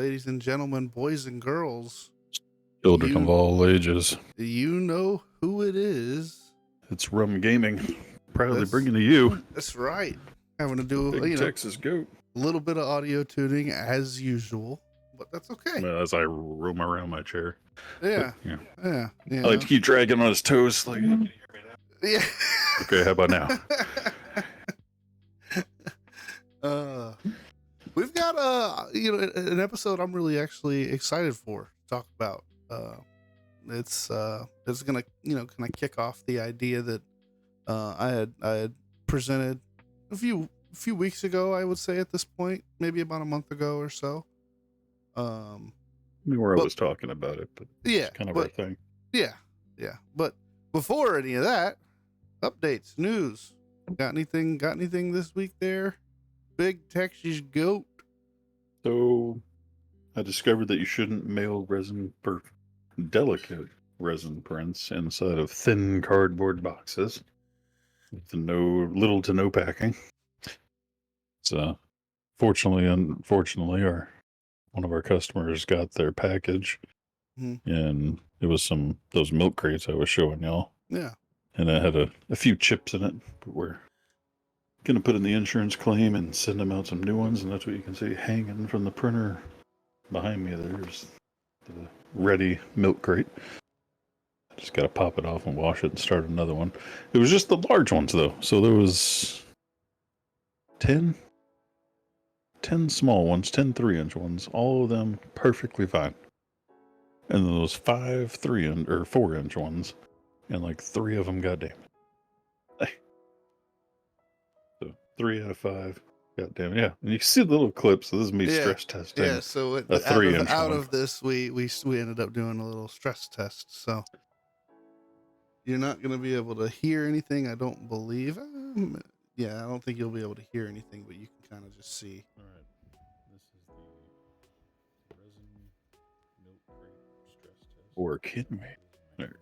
ladies and gentlemen, boys and girls. Children of all ages. You know who it is. It's RUM-Gaming, proudly bringing to you. That's right. Having to do Big Texas goat. A little bit of audio tuning as usual, but that's okay. Well, as I roam around my chair. Yeah. But, yeah. I like to keep dragging on his toes. Like, yeah. Okay, how about now? We've got an episode I'm really actually excited for to talk about. It's gonna kind of kick off the idea that I had presented a few weeks ago, I would say at this point, maybe about a month ago or so. We were always talking about it, but yeah, it's kind of our thing. Yeah. But before any of that, updates, news. Got anything this week there? Big Texas goat. So I discovered that you shouldn't mail delicate resin prints inside of thin cardboard boxes with little to no packing. So unfortunately, one of our customers got their package, and it was those milk crates I was showing y'all. Yeah. And it had a few chips in it, but we're going to put in the insurance claim and send them out some new ones, and that's what you can see hanging from the printer behind me. There's the ready milk crate. I just got to pop it off and wash it and start another one. It was just the large ones, though. So there was 10 small ones, 10 3-inch ones, all of them perfectly fine. And then those 5 4-inch ones, and like 3 of them got damaged. So 3 out of 5 got damaged. Yeah, and you can see the little clips. So this is me stress testing. Yeah, so a 3-inch out of this, we ended up doing a little stress test. So you're not going to be able to hear anything, I don't believe. I don't think you'll be able to hear anything, but you can kind of just see. All right. This is the resin milk crate stress test. Or kidding me. There.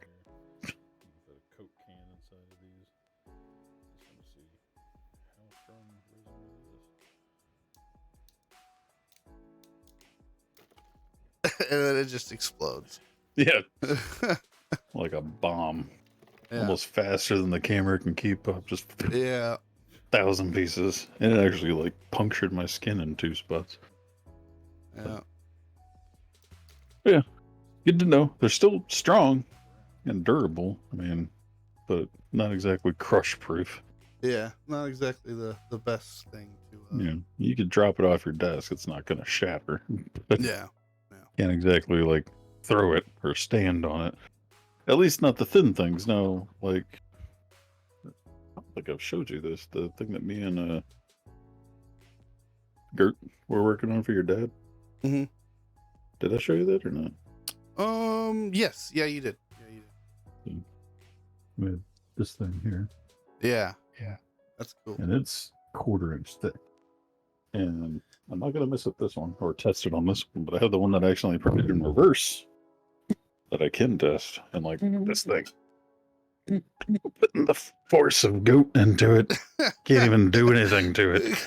Put a Coke can inside of these. Just want to see how strong resin is this. And then it just explodes. Yeah. Like a bomb. Yeah. Almost faster than the camera can keep up. Just 1,000 pieces. And it actually like punctured my skin in 2 spots. Yeah. Yeah. Good to know. They're still strong and durable. I mean, but not exactly crush proof. Yeah. Not exactly the best thing to You could drop it off your desk. It's not going to shatter. Yeah. Can't exactly like throw it or stand on it. At least not the thin things. No, like I've showed you this. The thing that me and Gert were working on for your dad. Mm-hmm. Did I show you that or not? Yes. Yeah, you did. We have this thing here. Yeah. Yeah. That's cool. And it's 1/4 inch thick. And I'm not going to mess up this one or test it on this one, but I have the one that I actually printed in reverse that I can test. And like this thing. Putting the force of goat into it. Can't even do anything to it.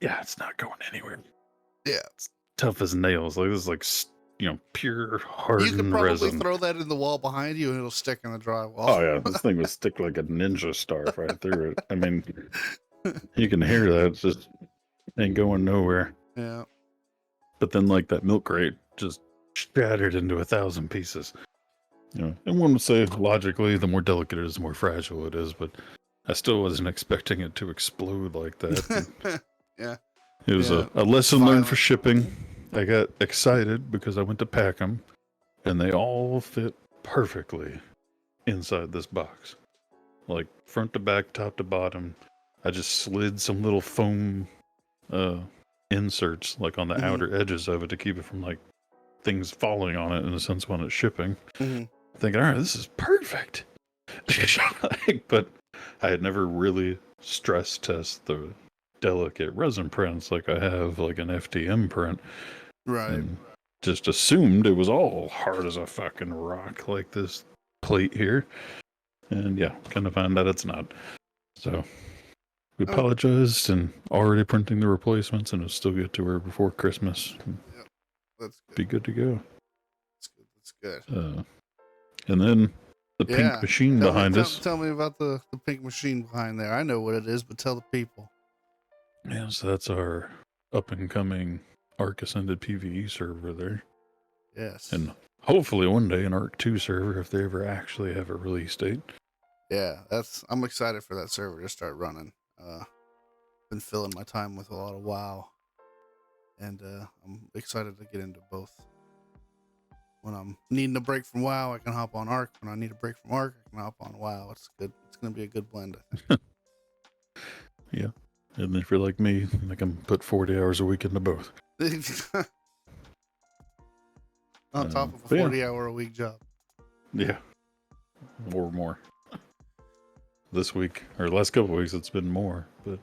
It's not going anywhere. Yeah. It's tough as nails. Like this is like, pure hardened resin. You could probably throw that in the wall behind you and it'll stick in the drywall. Oh yeah, this thing would stick like a ninja star right through it. I mean, you can hear that. It's just ain't going nowhere. Yeah. But then like that milk crate just shattered into 1,000 pieces. And one would say logically, the more delicate it is, the more fragile it is. But I still wasn't expecting it to explode like that. Yeah. It was a lesson learned for shipping. I got excited because I went to pack them, and they all fit perfectly inside this box. Like front to back, top to bottom. I just slid some little foam inserts like on the outer edges of it to keep it from like things falling on it in a sense when it's shipping. Thinking, all right, this is perfect. But I had never really stress tested the delicate resin prints like I have like an FDM print. Right. And just assumed it was all hard as a fucking rock like this plate here. And kind of find out it's not. So We apologized and already printing the replacements, and it'll still get to her before Christmas. Yep, that's good. Be good to go. That's good. And then the pink machine behind us. Tell me about the pink machine behind there. I know what it is, but tell the people. Yeah, so that's our up and coming Arc Ascended PvE server there. Yes. And hopefully one day an Arc 2 server if they ever actually have a release date. Yeah, I'm excited for that server to start running. Been filling my time with a lot of WoW. And I'm excited to get into both. When I'm needing a break from WoW, I can hop on Arc. When I need a break from Arc, I can hop on WoW. It's good. It's going to be a good blend, I think. Yeah. And if you're like me, I can put 40 hours a week into both. On top of a 40-hour-a-week job. Yeah. Or more. This week, or the last couple of weeks, it's been more, but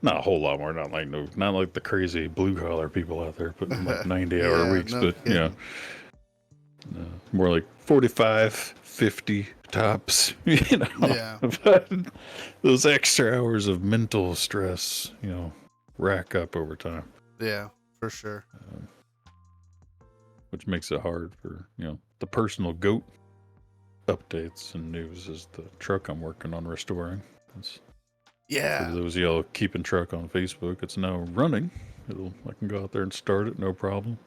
not a whole lot more. Not like the crazy blue-collar people out there putting like 90-hour weeks, but kidding. More like 45, 50 tops, you know. Yeah. But those extra hours of mental stress, you know, rack up over time. Yeah, for sure. Which makes it hard for, you know, the personal goat updates and news is the truck I'm working on restoring. For those of y'all keeping truck on Facebook, it's now running. I can go out there and start it, no problem.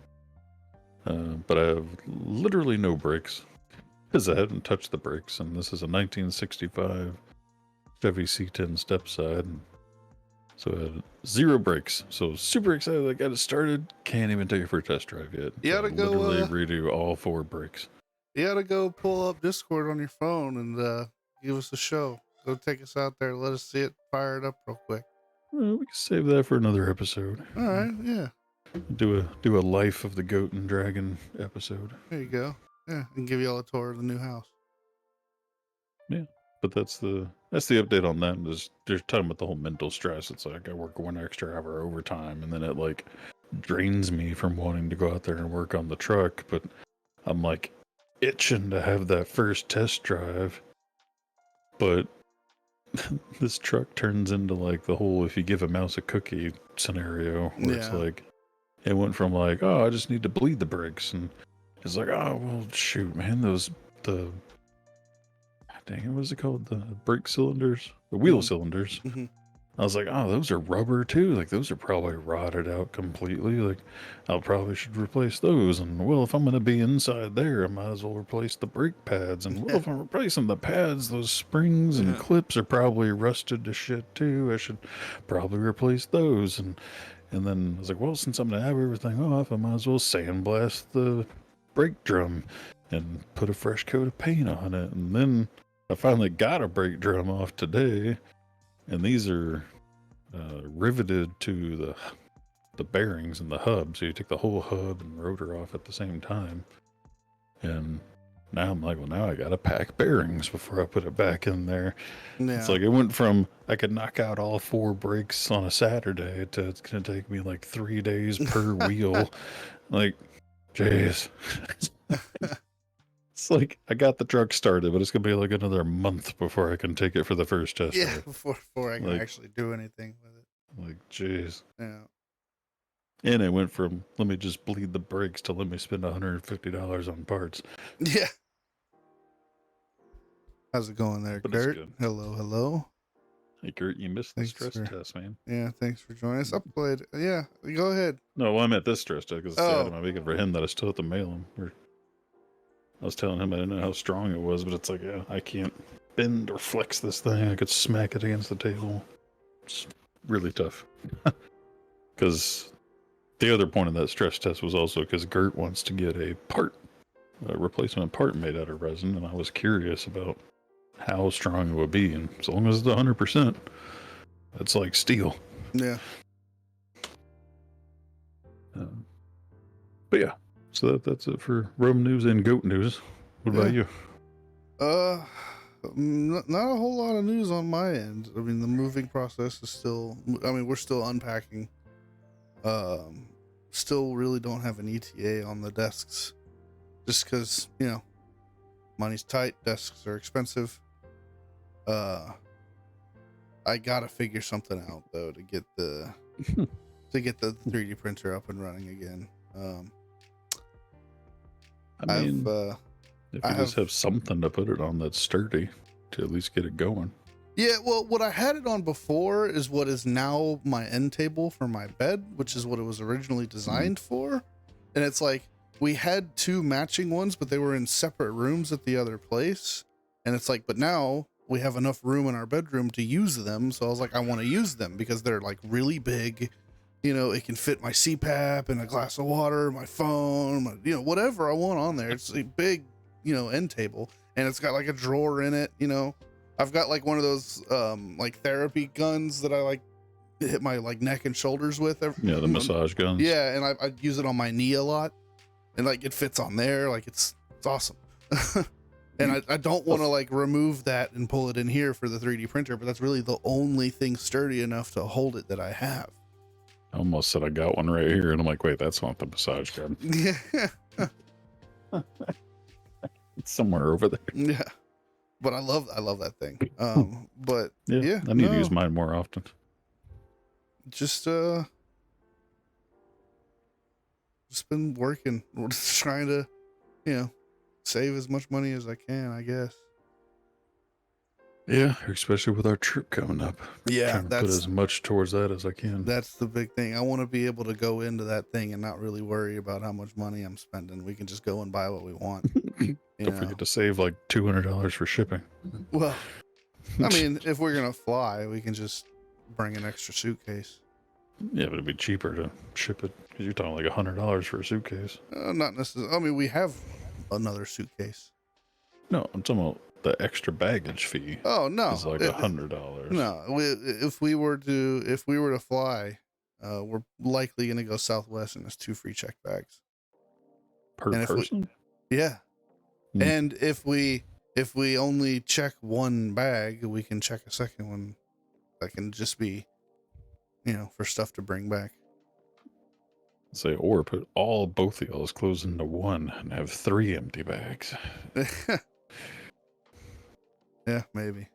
But I have literally no brakes because I hadn't touched the brakes, and this is a 1965 Chevy C10 step side, so I had 0 brakes. So super excited I got it started. Can't even take it for a test drive yet. You gotta go literally redo all 4 brakes. You gotta go pull up Discord on your phone and give us a show. Go take us out there. Let us see it. Fire it up real quick. Well, we can save that for another episode. All right, yeah. Do a life of the goat and dragon episode. There you go. Yeah, and give you all a tour of the new house. Yeah, but that's the update on that. They're talking about the whole mental stress. It's like I work 1 extra hour overtime, and then it like drains me from wanting to go out there and work on the truck. But I'm like itching to have that first test drive. But this truck turns into like the whole if you give a mouse a cookie scenario where it's like it went from like, oh, I just need to bleed the brakes, and it's like, oh well shoot, man, dang it, what's it called? The brake cylinders? The wheel cylinders. Mm-hmm. I was like, oh, those are rubber too. Like those are probably rotted out completely. Like I probably should replace those. And well, if I'm going to be inside there, I might as well replace the brake pads. And well, if I'm replacing the pads, those springs and clips are probably rusted to shit too. I should probably replace those. And then I was like, well, since I'm going to have everything off, I might as well sandblast the brake drum and put a fresh coat of paint on it. And then I finally got a brake drum off today. And these are riveted to the bearings and the hub. So you take the whole hub and rotor off at the same time. And now I'm like, well, now I got to pack bearings before I put it back in there. Yeah. It's like it went from I could knock out all 4 brakes on a Saturday to it's going to take me like 3 days per wheel. Like, jeez. It's like I got the truck started, but it's gonna be like another month before I can take it for the first test. Yeah, before I can actually do anything with it. Like, jeez. Yeah. And it went from let me just bleed the brakes to let me spend $150 on parts. Yeah. How's it going there, Kurt? Hello. Hey, Kurt, you missed the stress test, man. Yeah, thanks for joining us. I played. Yeah, go ahead. No, well, I'm at this stress test because it's sad I'm making for him that I still have to mail him. I was telling him I didn't know how strong it was, but it's like, yeah, I can't bend or flex this thing. I could smack it against the table. It's really tough. Because the other point of that stress test was also because Gert wants to get a replacement part made out of resin, and I was curious about how strong it would be. And as long as it's 100%, that's like steel. Yeah. But yeah. So that's it for RUM news and goat news. What about you? Not a whole lot of news on my end. I mean, the moving process is still. I mean, we're still unpacking. Still really don't have an ETA on the desks, just because money's tight. Desks are expensive. I gotta figure something out though to get the 3D printer up and running again. I mean, if I you just have have something to put it on that's sturdy to at least get it going. Yeah, well, what I had it on before is what is now my end table for my bed, which is what it was originally designed for. And it's like we had two matching ones, but they were in separate rooms at the other place. And it's like, but now we have enough room in our bedroom to use them. So I was like, I want to use them because they're like really big. You know, it can fit my CPAP and a glass of water, my phone, whatever I want on there. It's a big, end table. And it's got like a drawer in it, I've got like one of those like therapy guns that I like hit my like neck and shoulders with. Yeah, the massage guns. Yeah, and I use it on my knee a lot, and like it fits on there. Like it's awesome. And I don't want to like remove that and pull it in here for the 3D printer, but that's really the only thing sturdy enough to hold it that I have. I almost said I got one right here, and I'm like, wait, that's not the massage gun. Yeah. It's somewhere over there. Yeah. But I love that thing. But yeah, I need to use mine more often. Just been working. We're just trying to, save as much money as I can, I guess. Yeah, especially with our trip coming up. Yeah, trying to put as much towards that as I can. That's the big thing. I want to be able to go into that thing and not really worry about how much money I'm spending. We can just go and buy what we want. Don't forget to save like $200 for shipping. Well, I mean, if we're gonna fly, we can just bring an extra suitcase. Yeah, but it'd be cheaper to ship it because you're talking like $100 for a suitcase. Not necessarily. I mean, we have another suitcase. No, I'm talking about the extra baggage fee. Oh no, it's like $100. No, if we were to fly, we're likely gonna go Southwest, and it's 2 free check bags Per person. Yeah. And if we only check one bag, we can check a second one that can just be, for stuff to bring back. Say, or put both of y'all's clothes into one and have 3 empty bags. Yeah, maybe.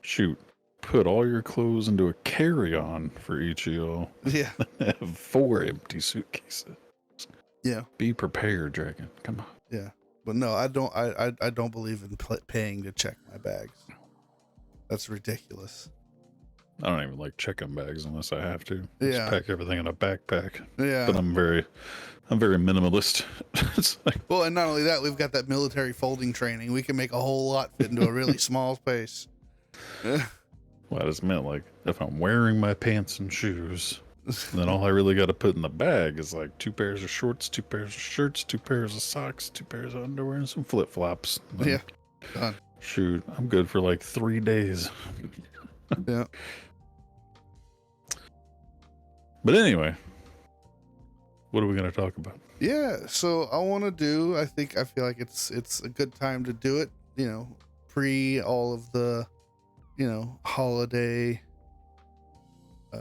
Shoot, put all your clothes into a carry-on for each of y'all. Yeah. Have 4 empty suitcases. Yeah. Be prepared, Dragon. Come on. Yeah. But no, I don't believe in paying to check my bags. That's ridiculous. I don't even like checking bags unless I have to. Yeah. Just pack everything in a backpack. Yeah. But I'm very minimalist. It's like, well, and not only that, we've got that military folding training. We can make a whole lot fit into a really small space. Well, I just meant like if I'm wearing my pants and shoes, then all I really got to put in the bag is like 2 pairs of shorts, 2 pairs of shirts, 2 pairs of socks, 2 pairs of underwear, and some flip flops. Yeah. Done. Shoot, I'm good for like 3 days. Yeah. But anyway, what are we going to talk about? Yeah, so I feel like it's a good time to do it, pre all of the, holiday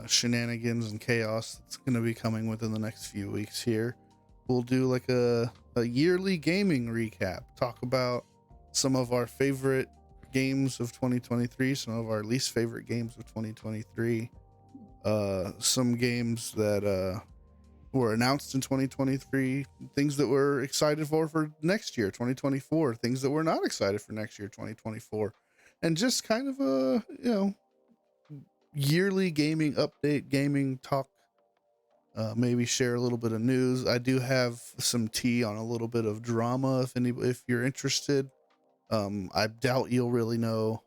shenanigans and chaos that's going to be coming within the next few weeks here. We'll do like a yearly gaming recap, talk about some of our favorite games of 2023, some of our least favorite games of 2023, some games that were announced in 2023, things that we're excited for next year, 2024, things that we're not excited for next year, 2024, and just kind of a yearly gaming update, gaming talk. Maybe share a little bit of news. I do have some tea on a little bit of drama if you're interested. I doubt you'll really know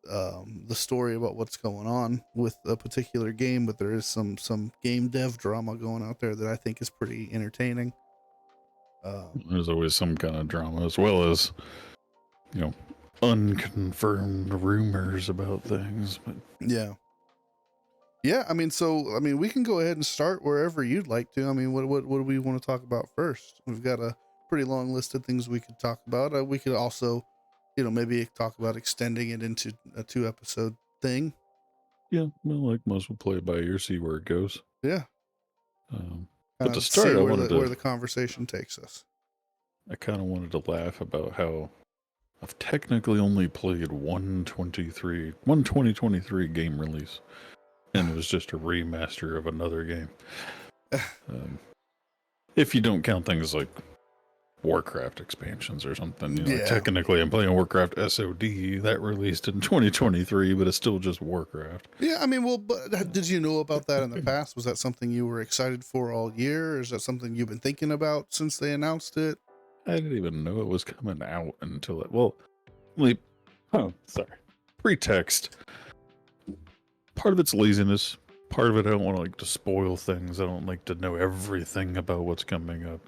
the story about what's going on with a particular game, but there is some game dev drama going out there that I think is pretty entertaining. There's always some kind of drama, as well as unconfirmed rumors about things. But yeah, I mean, we can go ahead and start wherever you'd like to. I mean, what do we want to talk about first? We've got a pretty long list of things we could talk about. We could also, maybe talk about extending it into a 2-episode thing. Yeah, well, like most will play it by ear, see where it goes. Yeah. But to start, where the conversation takes us. I kind of wanted to laugh about how I've technically only played one 2023 game release, and it was just a remaster of another game. If you don't count things like Warcraft expansions or something, you know, like technically I'm playing Warcraft SOD that released in 2023, but it's still just Warcraft. Yeah, I mean, well, but did you know about that in the past? Was that something you were excited for all year? Or is that something you've been thinking about since they announced it? I didn't even know it was coming out until it, pretext. Part of it's laziness. Part of it, I don't want to like to spoil things. I don't like to know everything about what's coming up.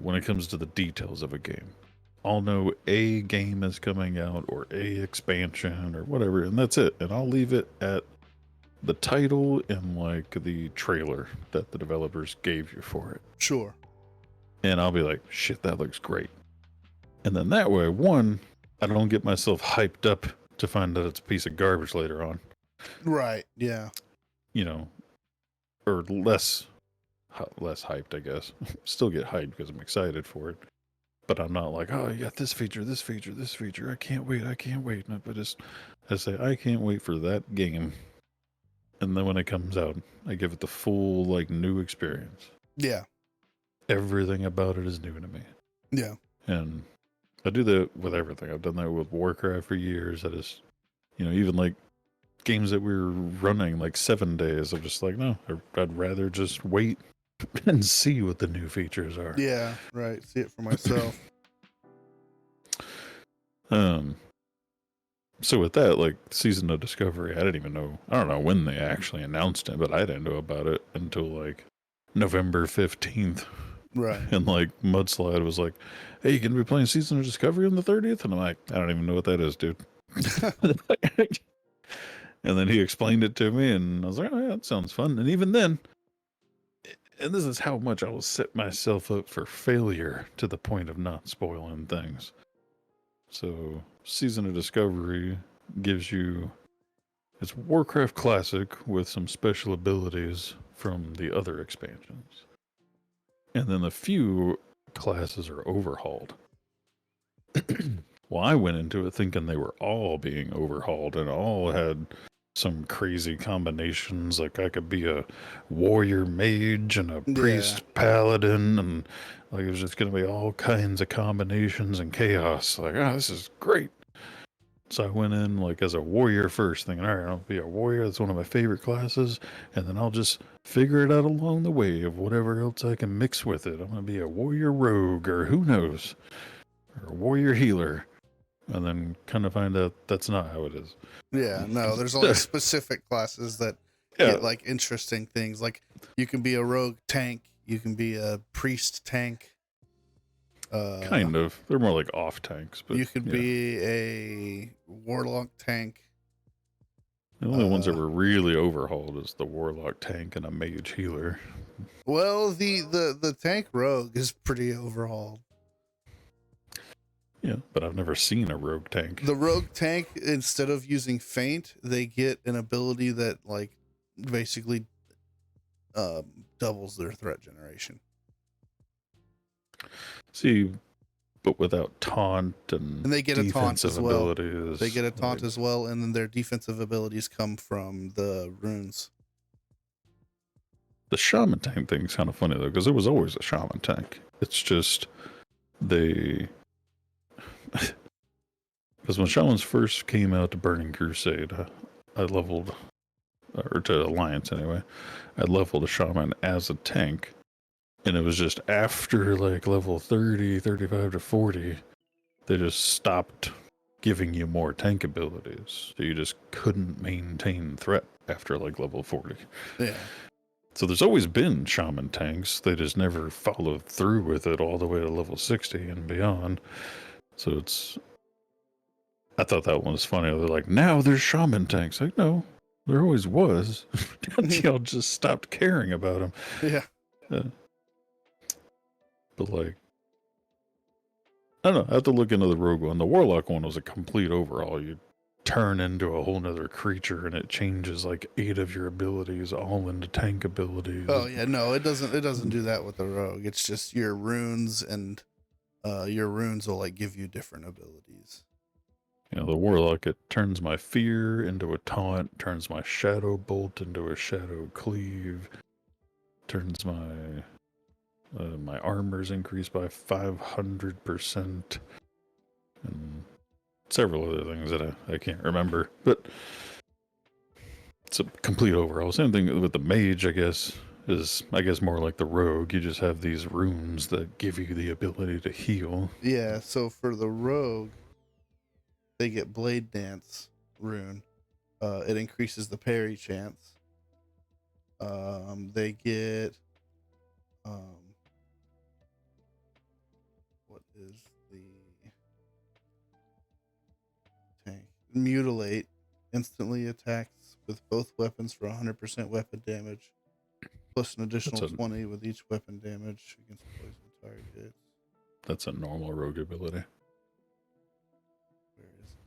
When it comes to the details of a game, I'll know a game is coming out or a expansion or whatever, and that's it. And I'll leave it at the title and like the trailer that the developers gave you for it. Sure. And I'll be like, shit, that looks great. And then that way, one, I don't get myself hyped up to find out it's a piece of garbage later on. Right. Yeah. You know, or less hyped, I guess. Still get hyped because I'm excited for it. But I'm not like, oh, you got this feature, this feature, this feature. I can't wait. No, but I say, I can't wait for that game. And then when it comes out, I give it the full, like, new experience. Yeah. Everything about it is new to me. Yeah. And I do that with everything. I've done that with Warcraft for years. I just, you know, even like games that we were running like 7 days, I'm just like, no, I'd rather just wait and see what the new features are. Yeah, right. See it for myself. So with that, like Season of Discovery, I don't know when they actually announced it, but I didn't know about it until like November 15th. Right. And like Mudslide was like, hey, you gonna be playing Season of Discovery on the 30th? And I'm like, I don't even know what that is, dude. And then he explained it to me, and I was like, oh yeah, that sounds fun. And even then, and this is how much I will set myself up for failure to the point of not spoiling things. So, Season of Discovery gives you, it's Warcraft Classic with some special abilities from the other expansions. And then a few classes are overhauled. Well, I went into it thinking they were all being overhauled and all had some crazy combinations. Like I could be a warrior mage and a priest paladin, and like it was just going to be all kinds of combinations and chaos. Like, this is great. So I went in like as a warrior first, thinking, all right, I'll be a warrior. That's one of my favorite classes, and then I'll just figure it out along the way of whatever else I can mix with it. I'm going to be a warrior rogue, or who knows, or a warrior healer. And then kind of find out that's not how it is. Yeah, no, there's only specific classes that get like interesting things. Like you can be a rogue tank, you can be a priest tank. Kind of. They're more like off tanks, but you could be a warlock tank. The only ones that were really overhauled is the warlock tank and a mage healer. Well, the tank rogue is pretty overhauled. Yeah, but I've never seen a rogue tank. The rogue tank, instead of using feint, they get an ability that like basically doubles their threat generation. See, but without taunt and they get a taunt as well. Abilities, they get a taunt as well, and then their defensive abilities come from the runes. The shaman tank thing's kind of funny though, because there was always a shaman tank. It's just they. Because when Shamans first came out to Burning Crusade, I leveled, or to Alliance anyway, I leveled a Shaman as a tank. And it was just after like level 30, 35 to 40, they just stopped giving you more tank abilities. So you just couldn't maintain threat after like level 40. Yeah. So there's always been Shaman tanks. They just never followed through with it all the way to level 60 and beyond. So I thought that one was funny. They're like, now there's shaman tanks. Like, no, there always was. Y'all just stopped caring about them. Yeah. But like, I don't know. I have to look into the rogue one. The warlock one was a complete overhaul. You turn into a whole nother creature and it changes like 8 of your abilities all into tank abilities. Oh yeah, no, it doesn't do that with the rogue. It's just your runes and your runes will like give you different abilities. You know, the warlock, it turns my fear into a taunt, turns my shadow bolt into a shadow cleave, turns my my armor's increased by 500%, and several other things that I can't remember. But it's a complete overhaul. Same thing with the mage, I guess, is more like the rogue. You just have these runes that give you the ability to heal. Yeah, so for the rogue, they get Blade Dance rune. It increases the parry chance. They get what is the tank? Mutilate. Instantly attacks with both weapons for 100% weapon damage, plus an additional 20 with each weapon damage against poison targets. That's a normal rogue ability. Where is it?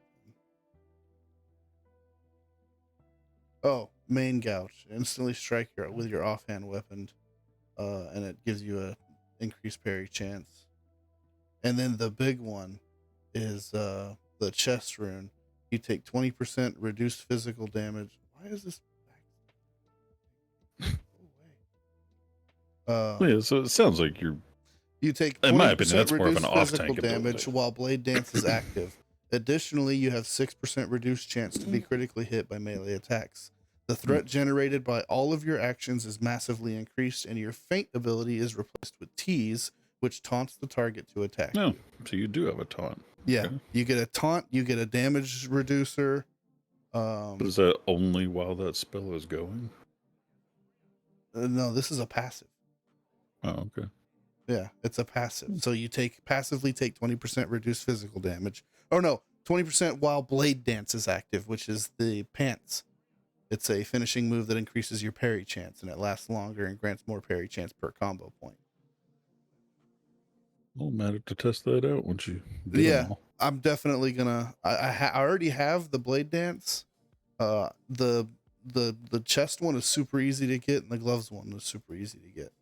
Oh, main gouge. Instantly strike with your offhand weapon, and it gives you a increased parry chance. And then the big one is the chest rune. You take 20% reduced physical damage. Why is this back? Yeah, so it sounds like you take 20% in my opinion, that's more of reduced an physical off-tank damage ability. while Blade Dance is active. Additionally, you have 6% reduced chance to be critically hit by melee attacks. The threat generated by all of your actions is massively increased, and your feint ability is replaced with tease, which taunts the target to attack. No, so you do have a taunt. Yeah, Okay. you get a taunt, you get a damage reducer. But is that only while that spell is going? No, this is a passive. Oh, okay. Yeah, it's a passive. So you passively take 20% reduced physical damage. Oh no, 20% while Blade Dance is active, which is the pants. It's a finishing move that increases your parry chance, and it lasts longer and grants more parry chance per combo point. Well, matter to test that out once you get them all. I'm definitely gonna. I already have the Blade Dance. The chest one is super easy to get, and the gloves one is super easy to get.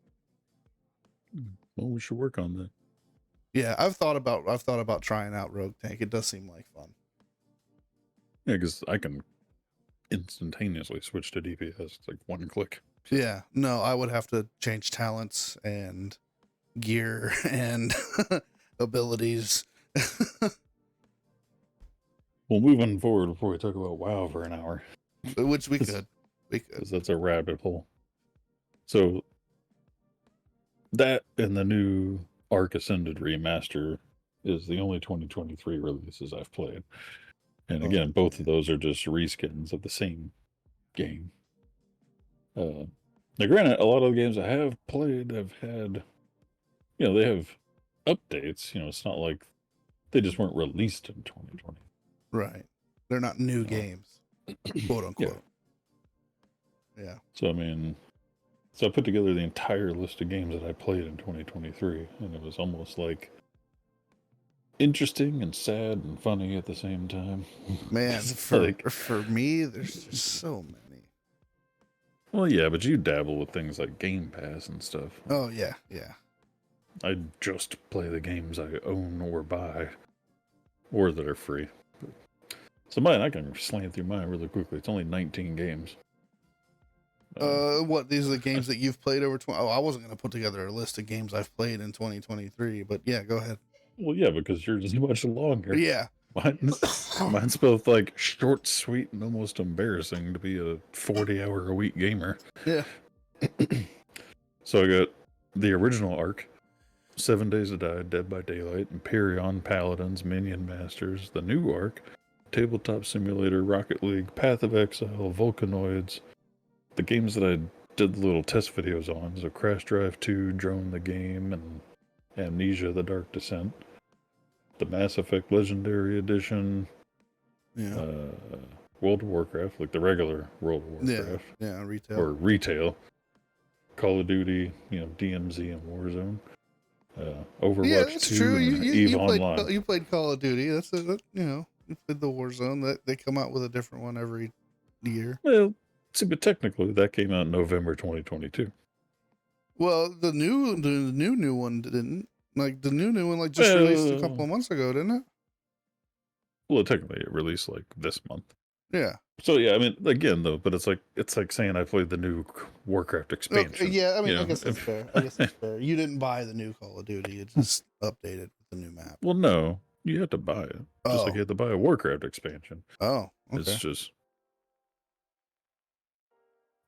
Well, we should work on that. Yeah, I've thought about trying out Rogue Tank. It does seem like fun. Yeah, because I can instantaneously switch to DPS. It's like one click. Yeah, no, I would have to change talents and gear and abilities. Well, moving forward before we talk about WoW for an hour. Which we could. Because that's a rabbit hole. So, that and the new Arc Ascended remaster is the only 2023 releases I've played. And again, both of those are just reskins of the same game. Now, granted, a lot of the games I have played have had, they have updates. It's not like they just weren't released in 2020. Right. They're not new games, quote unquote. Yeah. So, I put together the entire list of games that I played in 2023, and it was almost like interesting and sad and funny at the same time. Man, for me, there's just so many. Well, yeah, but you dabble with things like Game Pass and stuff. Oh, yeah. I just play the games I own or buy, or that are free. So I can slam through mine really quickly. It's only 19 games. What, these are the games that you've played over 20? Oh, I wasn't going to put together a list of games I've played in 2023, but yeah, go ahead. Well, yeah, because yours is much longer. Yeah. Mine's both like short, sweet, and almost embarrassing to be a 40-hour-a-week gamer. Yeah. So I got the original Arc, 7 Days to Die, Dead by Daylight, Empyrean, Paladins, Minion Masters, the new Arc, Tabletop Simulator, Rocket League, Path of Exile, Volcanoids, the games that I did the little test videos on, so Crash Drive 2, Drone the Game, and Amnesia The Dark Descent, the Mass Effect Legendary Edition, World of Warcraft, like the regular World of Warcraft. Yeah, retail. Or retail. Call of Duty, DMZ and Warzone. Overwatch 2 true. and EVE Online. You played Call of Duty. You played the Warzone. They come out with a different one every year. Well, see, but technically that came out in November 2022. Well, the new one didn't. Like the new one, like just released a couple of months ago, didn't it? Well, technically, it released like this month. Yeah. So yeah, I mean, again though, but it's like saying I played the new Warcraft expansion. Okay, yeah, I mean, you I know? guess that's fair. I guess that's fair. You didn't buy the new Call of Duty; it just updated with the new map. Well, no, you had to buy it, just like you had to buy a Warcraft expansion. Oh, okay. It's just,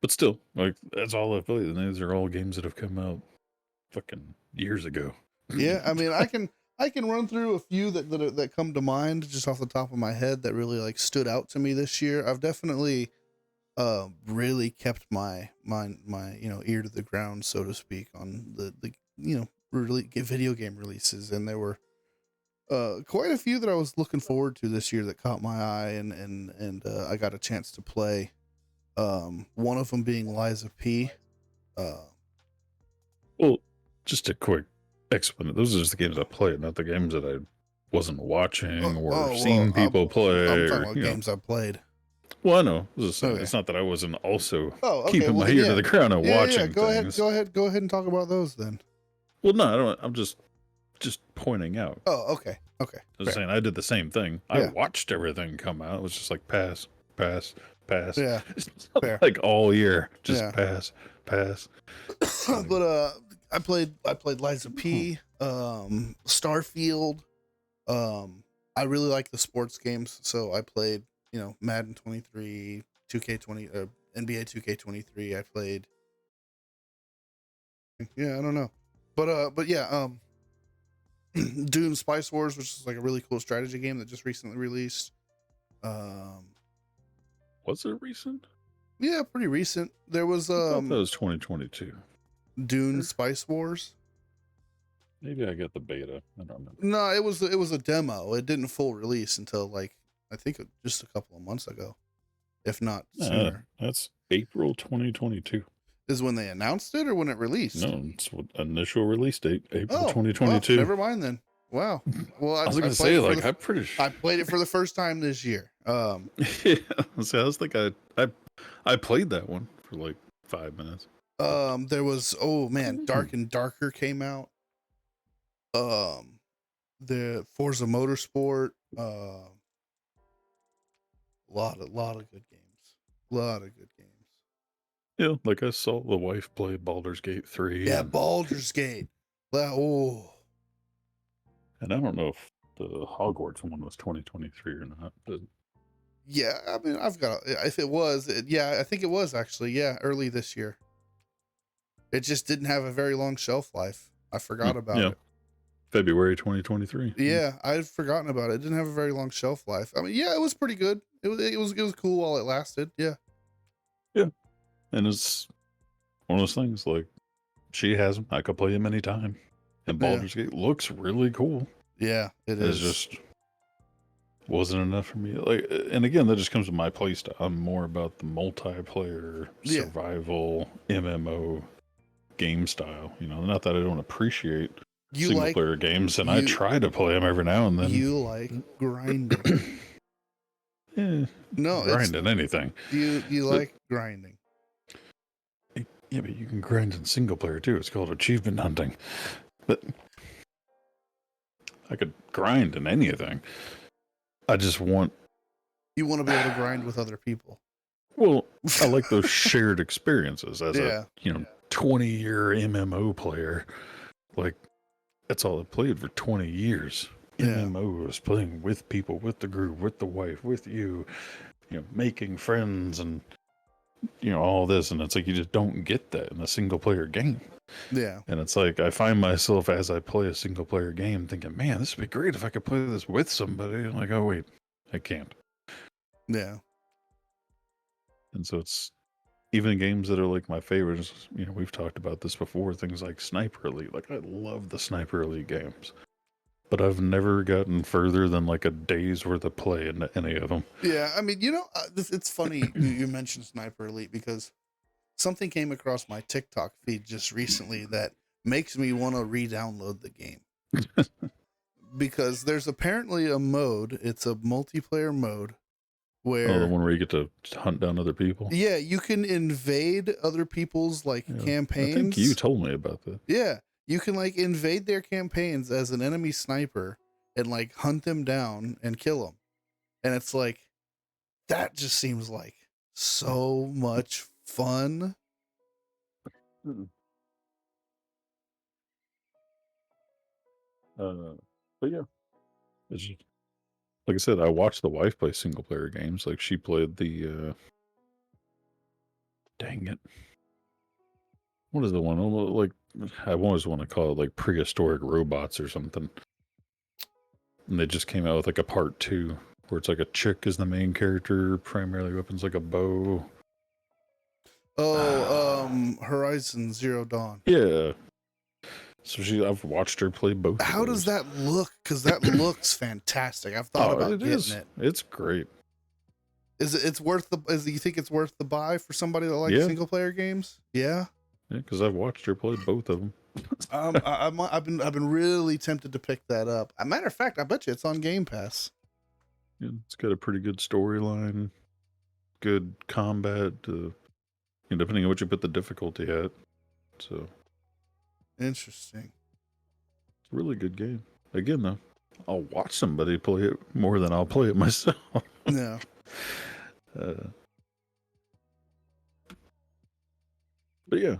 but still, like that's all I've played, and these are all games that have come out fucking years ago. Yeah, I mean, I can run through a few that come to mind just off the top of my head that really like stood out to me this year. I've definitely really kept my ear to the ground, so to speak, on the really video game releases, and there were quite a few that I was looking forward to this year that caught my eye, and I got a chance to play. One of them being Liza P. Well, just a quick explanation. Those are just the games I played, not the games that I wasn't watching or seen people play. I'm talking about games I played. Well, I know. It's not that I wasn't also keeping my ear to the ground and watching. Yeah, go ahead and talk about those then. Well, no, I don't. I'm just pointing out. Oh, okay. I was saying I did the same thing. I watched everything come out. It was just like pass. Yeah, fair. Like all year, just pass. But I played Liza P. Starfield. I really like the sports games, so I played Madden 23, 2K20, NBA 2K23. I played. Yeah, I don't know, but yeah, Doom Spice Wars, which is like a really cool strategy game that just recently released. Was it recent? Yeah, pretty recent. There was I thought that was 2022. Dune Spice Wars. Maybe I got the beta. I don't remember. No, it was a demo. It didn't full release until like I think just a couple of months ago, if not sooner. That's April 2022. Is when they announced it or when it released? No, it's initial release date, April 2022. Never mind then. Wow. Well, I was going to say, like, I'm pretty sure I played it for the first time this year. Yeah, so I was like, I played that one for like 5 minutes. There was Dark and Darker came out. The Forza Motorsport. A lot of good games. Yeah, like I saw the wife play Baldur's Gate 3. Yeah, Baldur's Gate. Oh. And I don't know if the Hogwarts one was 2023 or not. But yeah, I mean, if it was, I think it was actually, early this year. It just didn't have a very long shelf life. I forgot about it. February 2023. Yeah, I'd forgotten about it. It didn't have a very long shelf life. I mean, yeah, it was pretty good. It was cool while it lasted. Yeah. Yeah. And it's one of those things like she has them. I could play them anytime. And Baldur's Gate looks really cool. Yeah, it is. It just wasn't enough for me. Like, and again, that just comes with my play style. I'm more about the multiplayer, survival, MMO game style. Not that I don't appreciate single player games, and I try to play them every now and then. You like grinding? Grinding anything. You like grinding? Yeah, but you can grind in single player too. It's called achievement hunting. But I could grind in anything. I just want. You want to be able to grind with other people. Well, I like those shared experiences as a 20-year MMO player. Like, that's all I played for 20 years. MMO was playing with people, with the group, with the wife, with you, making friends and all this, and it's like you just don't get that in a single player game. Yeah. And it's like I find myself as I play a single player game thinking, man, this would be great if I could play this with somebody. I'm like, oh wait, I can't. Yeah. And so it's even games that are like my favorites, we've talked about this before, things like Sniper Elite. Like I love the Sniper Elite games. But I've never gotten further than like a day's worth of play into any of them. Yeah, I mean, it's funny you mentioned Sniper Elite because something came across my TikTok feed just recently that makes me want to re-download the game. Because there's apparently a mode, it's a multiplayer mode, where the one where you get to hunt down other people? Yeah, you can invade other people's campaigns. I think you told me about that. Yeah. You can like invade their campaigns as an enemy sniper and like hunt them down and kill them. And it's like, that just seems like so much fun. But yeah, it's just, like I said, I watched the wife play single player games. Like she played the dang it, what is the one? Like I always want to call it like prehistoric robots or something. And they just came out with like a part 2 where it's like a chick is the main character, primarily weapons like a bow. Horizon Zero Dawn. Yeah. So I've watched her play both. How does that look? Because that looks fantastic. I've thought about getting it. It's great. It's worth you think it's worth the buy for somebody that likes single player games? Yeah. Yeah, because I've watched her play both of them. I've been really tempted to pick that up. As a matter of fact, I bet you it's on Game Pass. Yeah, it's got a pretty good storyline, good combat, depending on what you put the difficulty at. So interesting. It's a really good game. Again, though, I'll watch somebody play it more than I'll play it myself. Yeah. But yeah,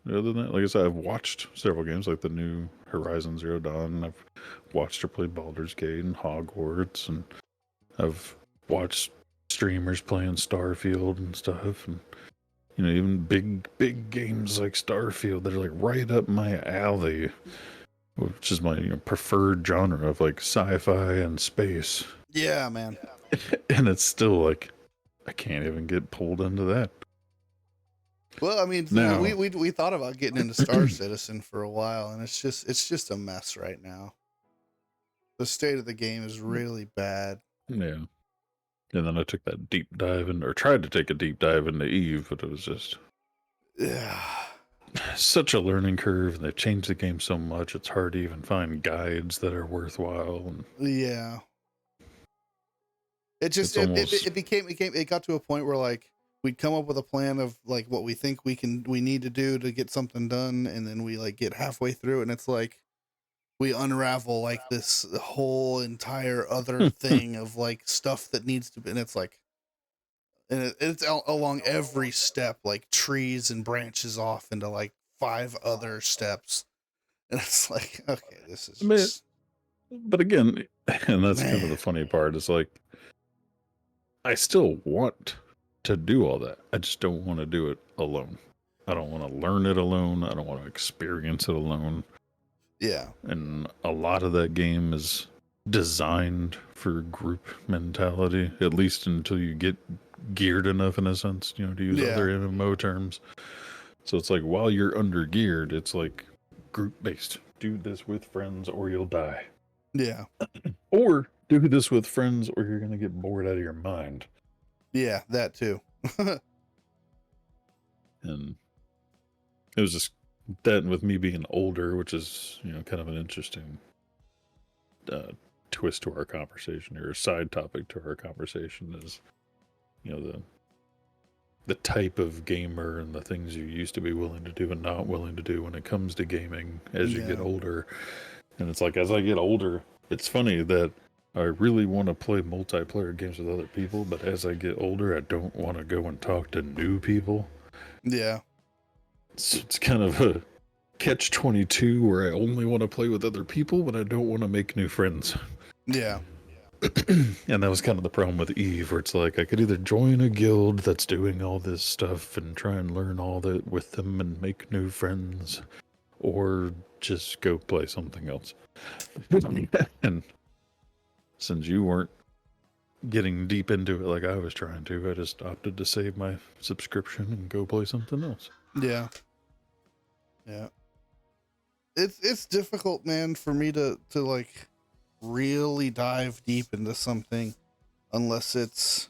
other than that, like I said, I've watched several games like the new Horizon Zero Dawn. I've watched her play Baldur's Gate and Hogwarts, and I've watched streamers playing Starfield and stuff, and even big games like Starfield that are like right up my alley, which is my preferred genre of like sci-fi and space. Yeah, man. And it's still like I can't even get pulled into that. Well, I mean, now, we thought about getting into Star Citizen for a while, and it's just a mess right now. The state of the game is really bad. Yeah. And then I took that deep dive or tried to take a deep dive into Eve, but it was just such a learning curve, and they've changed the game so much it's hard to even find guides that are worthwhile. Yeah. It just it got to a point where like we'd come up with a plan of like what we think we need to do to get something done, and then we like get halfway through, and it's like we unravel like this whole entire other thing of like stuff that needs to be, and it's like, and it's along every step, like trees and branches off into like 5 other steps, and it's like, okay, this is just... But again, and that's kind of the funny part, is like I still want to do all that. I just don't want to do it alone. I don't want to learn it alone. I don't want to experience it alone. Yeah. And a lot of that game is designed for group mentality, at least until you get geared enough, in a sense, to use other MMO terms. So it's like while you're under geared, it's like group based. Do this with friends or you'll die. Yeah. Or do this with friends or you're going to get bored out of your mind. Yeah, that too. And it was just that, with me being older, which is, kind of an interesting twist to our conversation, or a side topic to our conversation, is, the type of gamer and the things you used to be willing to do and not willing to do when it comes to gaming as you get older. And it's like, as I get older, it's funny that I really want to play multiplayer games with other people, but as I get older, I don't want to go and talk to new people. Yeah. It's kind of a catch-22 where I only want to play with other people, but I don't want to make new friends. Yeah. And that was kind of the problem with Eve, where it's like I could either join a guild that's doing all this stuff and try and learn all that with them and make new friends, or just go play something else. And since you weren't getting deep into it like I was trying to, I just opted to save my subscription and go play something else. Yeah. Yeah. It's difficult, man, for me to like really dive deep into something unless it's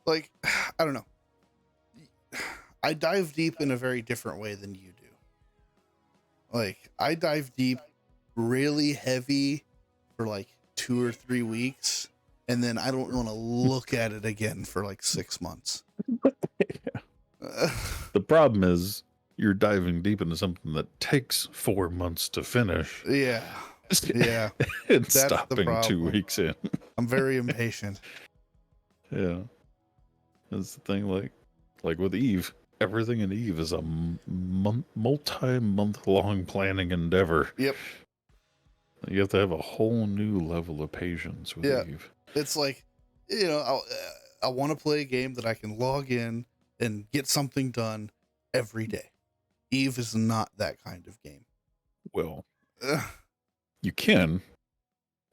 like, I don't know. I dive deep in a very different way than you do. Like, I dive deep really heavy for like 2 or 3 weeks, and then I don't want to look at it again for like 6 months. The problem is you're diving deep into something that takes 4 months to finish. Yeah. Yeah. And That's the stopping 2 problem. weeks in. I'm very impatient. Yeah. That's the thing, like with Eve. Everything in Eve is a multi-month long planning endeavor. Yep. You have to have a whole new level of patience with Yeah. Eve. It's like, you know, I want to play a game that I can log in and get something done every day. Eve is not that kind of game. Well, you can.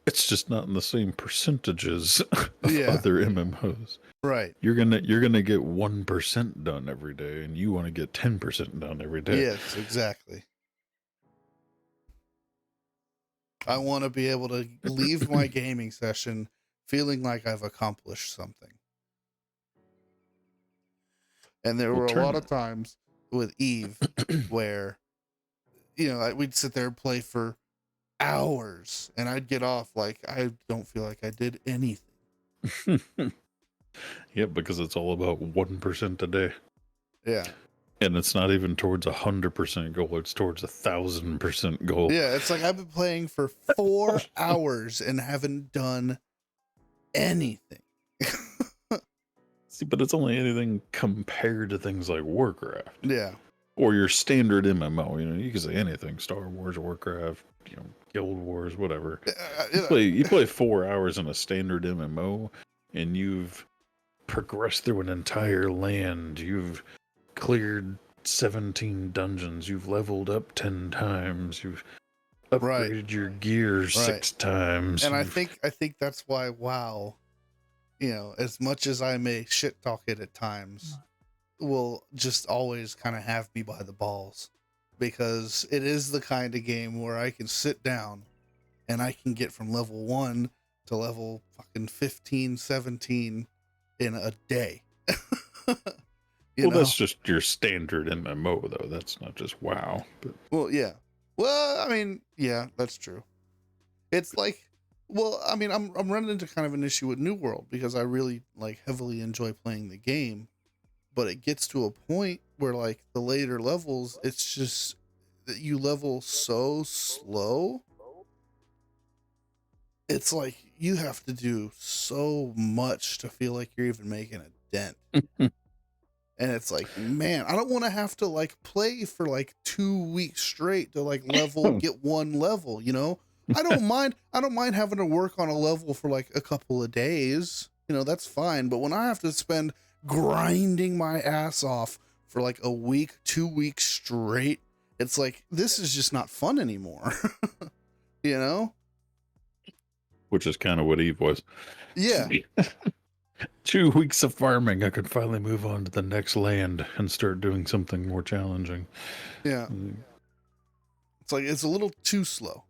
It's just not in the same percentages of other MMOs. Right. You're gonna get 1% done every day, and you want to get 10% done every day. Yes, exactly. I want to be able to leave my gaming session feeling like I've accomplished something. And there were a lot of times with Eve where, you know, we'd sit there and play for hours, and I'd get off like I don't feel like I did anything. Yeah, because it's all about 1% a day. Yeah. And it's not even towards 100% goal. It's towards 1,000% goal. Yeah, it's like I've been playing for 4 hours and haven't done anything. See, but it's only anything compared to things like Warcraft. Yeah. Or your standard MMO. You know, you can say anything: Star Wars, Warcraft, you know, Guild Wars, whatever. You play 4 hours in a standard MMO, and you've progressed through an entire land. You've cleared 17 dungeons. You've leveled up 10 times. You've upgraded your gear 6 times. And I think that's why WoW, you know, as much as I may shit talk it at times, will just always kind of have me by the balls, because it is the kind of game where I can sit down and I can get from level 1 to level fucking 15, 17 in a day. Well, that's just your standard MMO, though. That's not just WoW. But... Well, yeah. Well, I mean, yeah, that's true. It's like, well, I mean, I'm running into kind of an issue with New World because I really like heavily enjoy playing the game, but it gets to a point where like the later levels, it's just that you level so slow. It's like you have to do so much to feel like you're even making a dent. And it's like, man, I don't want to have to like play for like 2 weeks straight to like get one level, you know? I don't mind having to work on a level for like a couple of days. You know, that's fine. But when I have to spend grinding my ass off for like a week, 2 weeks straight, it's like, this is just not fun anymore. You know? Which is kind of what Eve was. Yeah. 2 weeks of farming, I could finally move on to the next land and start doing something more challenging. Yeah. It's like, it's a little too slow.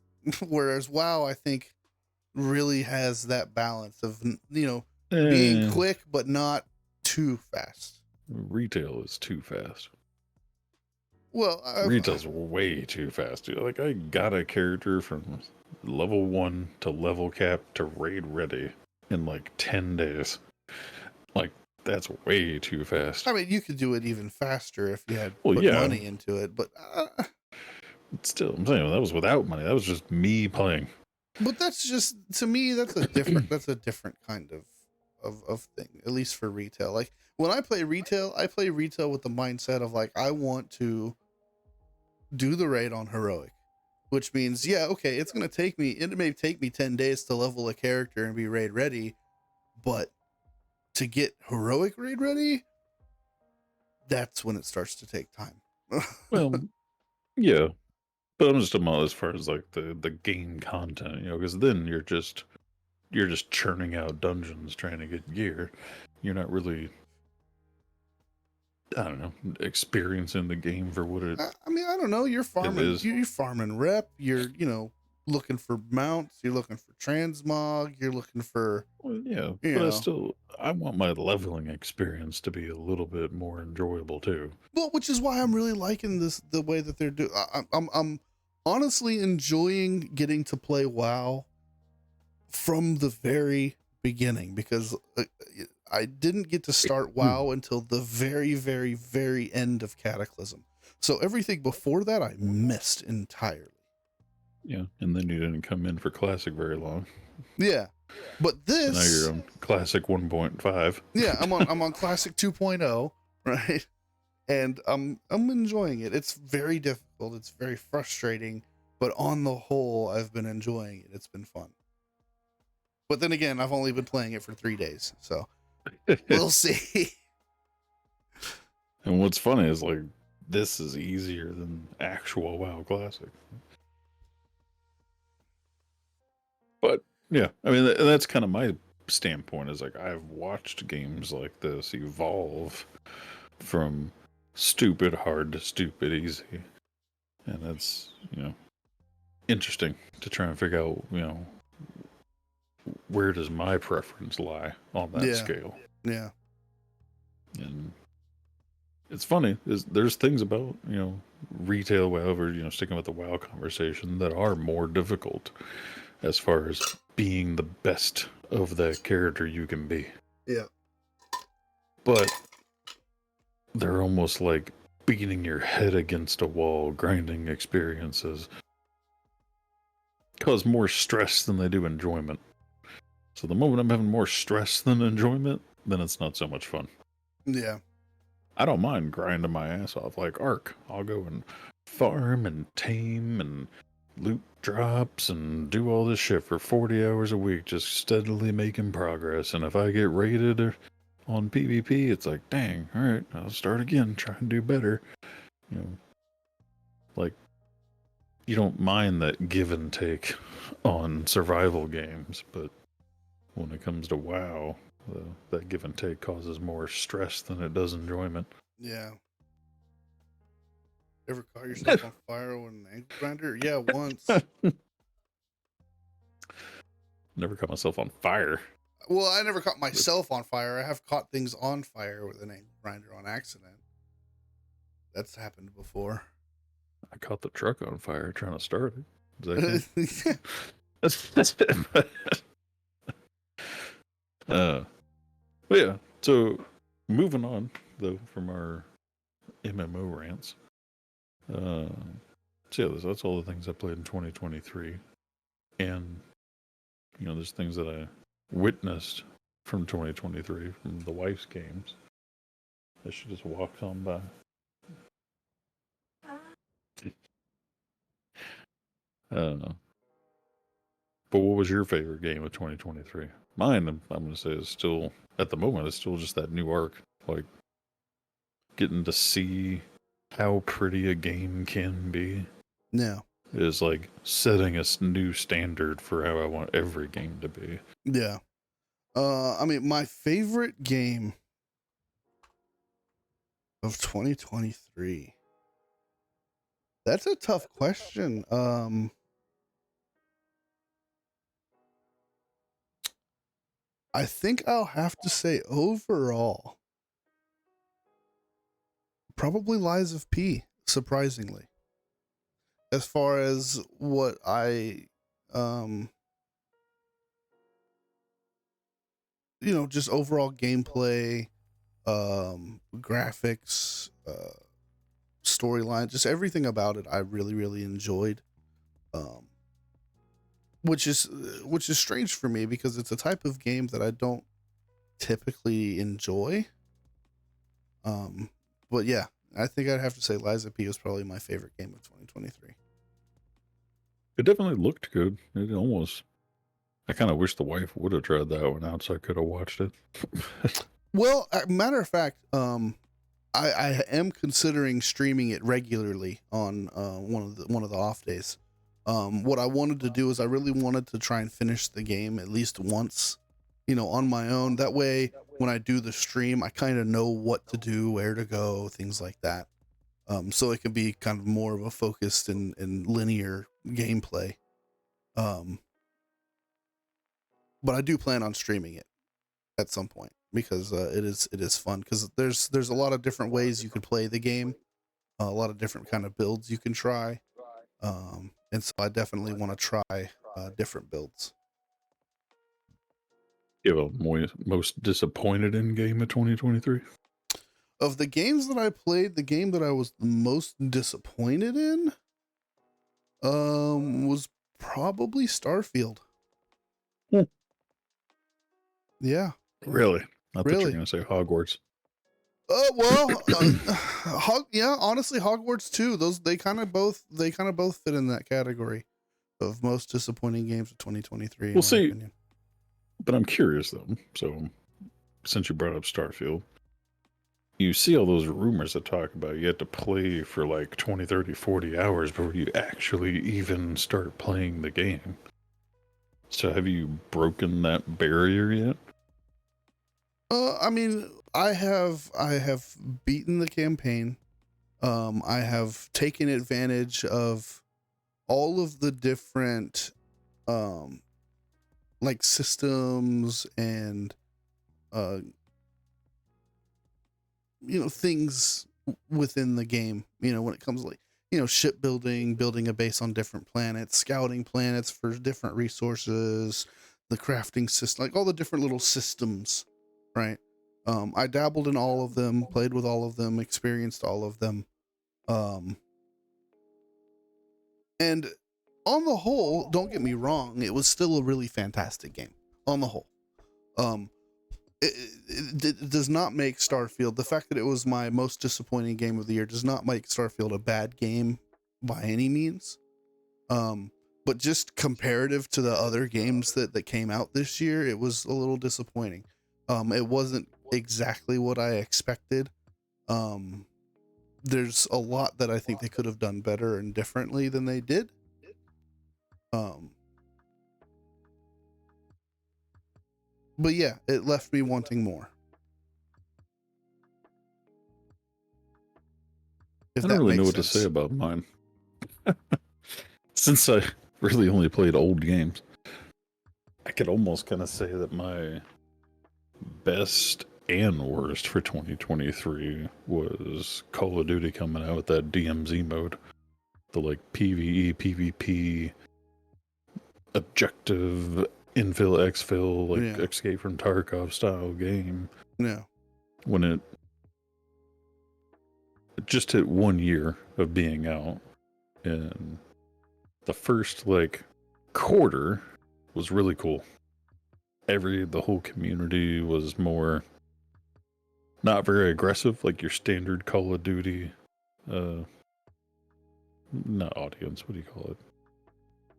Whereas WoW, I think, really has that balance of, you know, being quick, but not too fast. Retail is too fast. Well, retail's way too fast, dude. Like, I got a character from level 1 to level cap to raid ready in like 10 days. Like, that's way too fast. I mean, you could do it even faster if you had put money into it, but still, I'm saying that was without money. That was just me playing. But that's just, to me, that's a different kind of thing, at least for retail. Like, when I play retail with the mindset of like, I want to do the raid on heroic, which means, yeah, okay, it may take me 10 days to level a character and be raid ready, but to get heroic raid ready, that's when it starts to take time. Well, yeah, but I'm just talking about as far as like the game content, you know, because then you're just churning out dungeons trying to get gear. You're not really, I don't know, experiencing the game for what it. I mean, I don't know. You're farming. You're farming rep. You're, you know, looking for mounts. You're looking for transmog. You're looking for. Well, yeah, but I want my leveling experience to be a little bit more enjoyable too. Well, which is why I'm really liking the way that they're doing. I'm honestly enjoying getting to play WoW from the very beginning, because I didn't get to start WoW until the very, very, very end of Cataclysm. So everything before that I missed entirely. Yeah, and then you didn't come in for Classic very long. Yeah. But this, so now you're on Classic 1.5. Yeah, I'm on Classic 2.0, right? And I'm enjoying it. It's very difficult. It's very frustrating, but on the whole, I've been enjoying it. It's been fun. But then again, I've only been playing it for 3 days, so we'll see. And what's funny is like this is easier than actual WoW Classic. But yeah, I mean that's kind of my standpoint. Is like I've watched games like this evolve from stupid hard to stupid easy, and it's interesting to try and figure out where does my preference lie on that scale. Yeah. And it's funny is there's things about retail however sticking with the WoW conversation that are more difficult as far as being the best of the character you can be. Yeah. But they're almost like beating your head against a wall, grinding experiences cause more stress than they do enjoyment. So the moment I'm having more stress than enjoyment, then it's not so much fun. Yeah. I don't mind grinding my ass off like Ark. I'll go and farm and tame and loot drops and do all this shit for 40 hours a week, just steadily making progress. And if I get rated on PvP, it's like, dang, all right, I'll start again, try and do better. Like, you don't mind that give and take on survival games, but when it comes to WoW, that give and take causes more stress than it does enjoyment. Yeah. Ever caught yourself on fire with an ankle grinder? Yeah, once. Never caught myself on fire. Well, I never caught myself on fire. I have caught things on fire with an ankle grinder on accident. That's happened before. I caught the truck on fire trying to start it. That's it. But yeah, so moving on though from our MMO rants. So yeah, that's all the things I played in 2023, and there's things that I witnessed from 2023 from the wife's games that she just walked on by. But what was your favorite game of 2023? Mine, I'm going to say, is still, at the moment, it's still just that new arc. Like, getting to see how pretty a game can be. Yeah. Is like setting a new standard for how I want every game to be. Yeah. I mean, my favorite game of 2023. That's a tough question. I think I'll have to say overall, probably Lies of P, surprisingly. As far as what I, just overall gameplay, graphics, storyline, just everything about it, I really, really enjoyed. Which is strange for me because it's a type of game that I don't typically enjoy. But yeah, I think I'd have to say Lies of P was probably my favorite game of 2023. It definitely looked good. It almost. I kind of wish the wife would have tried that one out so I could have watched it. Well, matter of fact, I am considering streaming it regularly on one of the off days. What I wanted to do is I really wanted to try and finish the game at least once, on my own. That way, when I do the stream, I kind of know what to do, where to go, things like that. So it can be kind of more of a focused and linear gameplay. But I do plan on streaming it at some point because it is fun because there's a lot of different ways you can play the game, a lot of different kind of builds you can try. And so I definitely want to try different builds. You have a most disappointed in game of 2023? Of the games that I played, the game that I was the most disappointed in was probably Starfield. Hmm. Yeah, Really? I thought you were really. going to say Hogwarts. Well, yeah, honestly, Hogwarts too. Those they kind of both fit in that category of most disappointing games of 2023, We'll in my see. opinion. But I'm curious, though. So, since you brought up Starfield, you see all those rumors that talk about you have to play for like 20, 30, 40 hours before you actually even start playing the game. So, have you broken that barrier yet? I mean, I have beaten the campaign. I have taken advantage of all of the different um like systems and uh things within the game, when it comes to, like, shipbuilding, building a base on different planets, scouting planets for different resources, the crafting system, like all the different little systems, right? I dabbled in all of them, played with all of them, experienced all of them. um and on the whole, don't get me wrong, it was still a really fantastic game on the whole. um it does not make Starfield, the fact that it was my most disappointing game of the year does not make Starfield a bad game by any means. Um, but just comparative to the other games that came out this year, it was a little disappointing. It wasn't exactly what I expected. Um, there's a lot that I think they could have done better and differently than they did. Um, but yeah, it left me wanting more. If I don't that really know makes what to say sense. about mine. Since I really only played old games, I could almost kind of say that my best and worst for 2023 was Call of Duty coming out with that DMZ mode. The like PvE, PvP, objective, infill, exfil, like Yeah, Escape from Tarkov style game. yeah, When it just hit 1 year of being out, and the first like quarter was really cool. The whole community was more not very aggressive, like your standard Call of Duty, uh, not audience, what do you call it?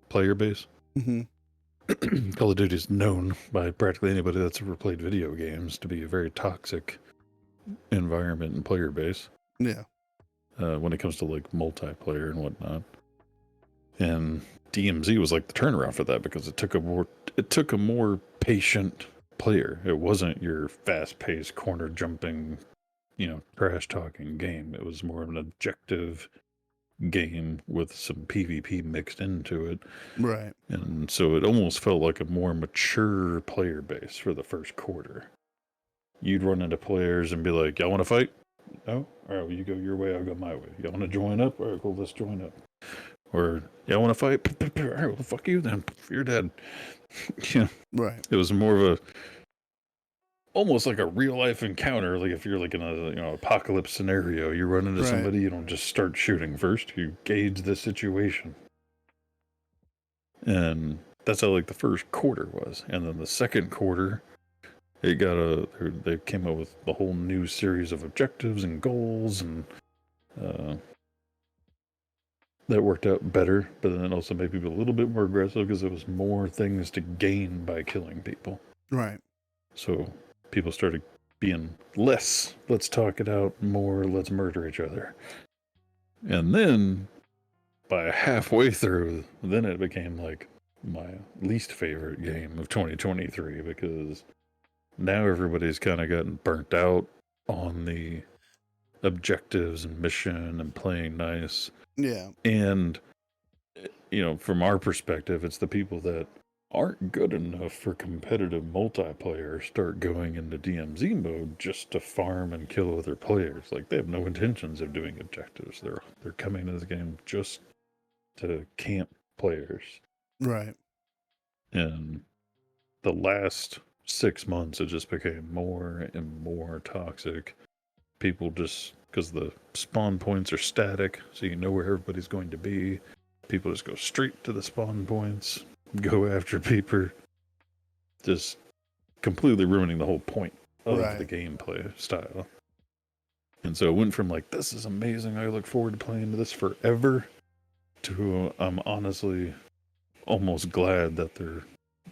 Player base. mm-hmm. Call of Duty is known by practically anybody that's ever played video games to be a very toxic environment and player base. Yeah, When it comes to like multiplayer and whatnot. And DMZ was like the turnaround for that because it took a more patient player. It wasn't your fast-paced corner jumping, trash talking game. It was more of an objective game with some PvP mixed into it. right. And so it almost felt like a more mature player base for the first quarter. You'd run into players and be like, y'all want to fight? No? All right, well, you go your way, I'll go my way. Y'all want to join up? All right, cool, let's join up. Or, y'all want to fight? All right, well, fuck you then. You're dead. Right. It was more of almost like a real life encounter. Like if you're like in a apocalypse scenario, you run into Right. somebody, you don't just start shooting first. You gauge the situation. And that's how like the first quarter was. And then the second quarter, they came up with a whole new series of objectives and goals, and that worked out better. But then it also made people a little bit more aggressive because there was more things to gain by killing people. Right. So people started being less, let's talk it out, more, let's murder each other. And then by halfway through, then it became like my least favorite game of 2023 because now everybody's kind of gotten burnt out on the objectives and mission and playing nice. Yeah. And, from our perspective, it's the people that aren't good enough for competitive multiplayer start going into DMZ mode just to farm and kill other players. Like they have no intentions of doing objectives. They're coming to this game just to camp players. Right. And the last 6 months, it just became more and more toxic. people just, because the spawn points are static, so you know where everybody's going to be. People just go straight to the spawn points, go after people, just completely ruining the whole point of the gameplay style. And so it went from like, this is amazing, I look forward to playing this forever, to I'm honestly almost glad that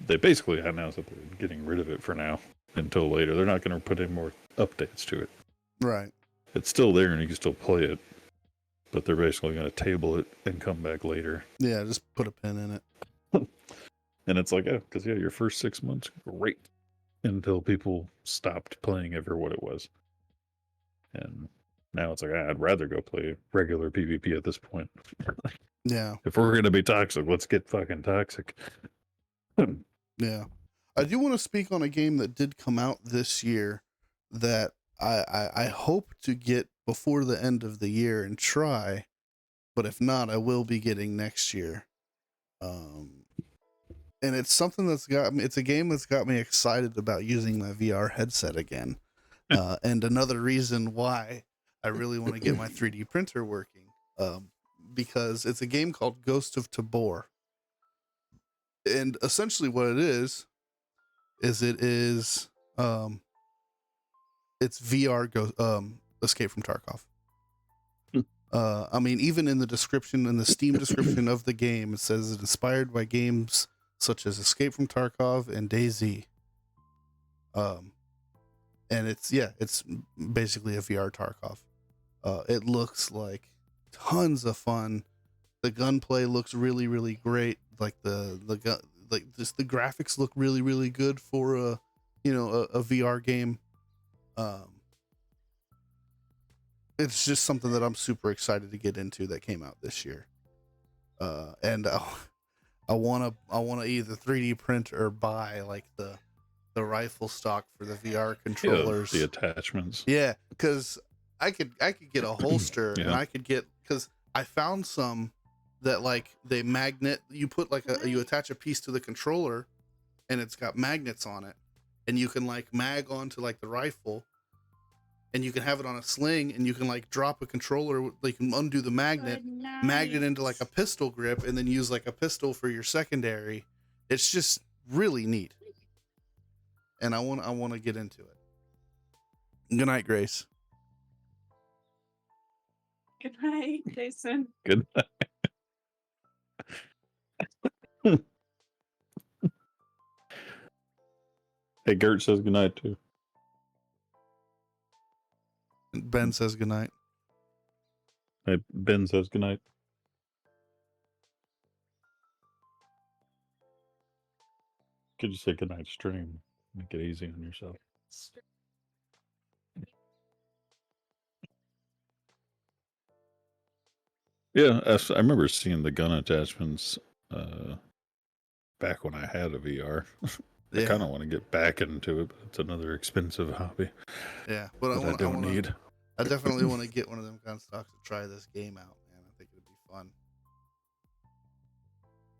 they basically announced that they're getting rid of it for now until later. They're not going to put any more updates to it. Right. It's still there and you can still play it, but they're basically going to table it and come back later. Yeah, just put a pin in it. And it's like, because your first 6 months, great, until people stopped playing it for what it was. And now it's like, I'd rather go play regular PvP at this point. Yeah. If we're going to be toxic, let's get fucking toxic. Yeah. I do want to speak on a game that did come out this year that I hope to get before the end of the year and try, but if not, I will be getting next year. And it's something that's got me, it's a game that's got me excited about using my VR headset again. And another reason why I really want to get my 3D printer working, because it's a game called Ghost of Tabor. And essentially what it is it's VR Escape from Tarkov. I mean, even in the description, in the Steam description of the game, it says it's inspired by games such as Escape from Tarkov and DayZ. And it's basically a VR Tarkov. It looks like tons of fun. The gunplay looks really, really great. Like the graphics look really, really good for a VR game. It's just something that I'm super excited to get into that came out this year. And I want to either 3D print or buy like the rifle stock for the VR controllers. Yeah, the attachments. Yeah, because I could get a holster and I could get, because I found some that like they magnet, you put like you attach a piece to the controller and it's got magnets on it, and you can like mag onto like the rifle, and you can have it on a sling, and you can like drop a controller, like you can undo the magnet into like a pistol grip, and then use like a pistol for your secondary. It's just really neat, and I want to get into it. Good night, Grace. Good night, Jason. Good night. Hey, Gert says good night too. Ben says good night. Hey, Ben says good night. Could you say good night stream? Make it easy on yourself. Yeah, I remember seeing the gun attachments back when I had a VR. I kind of want to get back into it, but it's another expensive hobby. Yeah, but I don't need. I definitely want to get one of them gun stocks to try this game out, man. I think it'd be fun.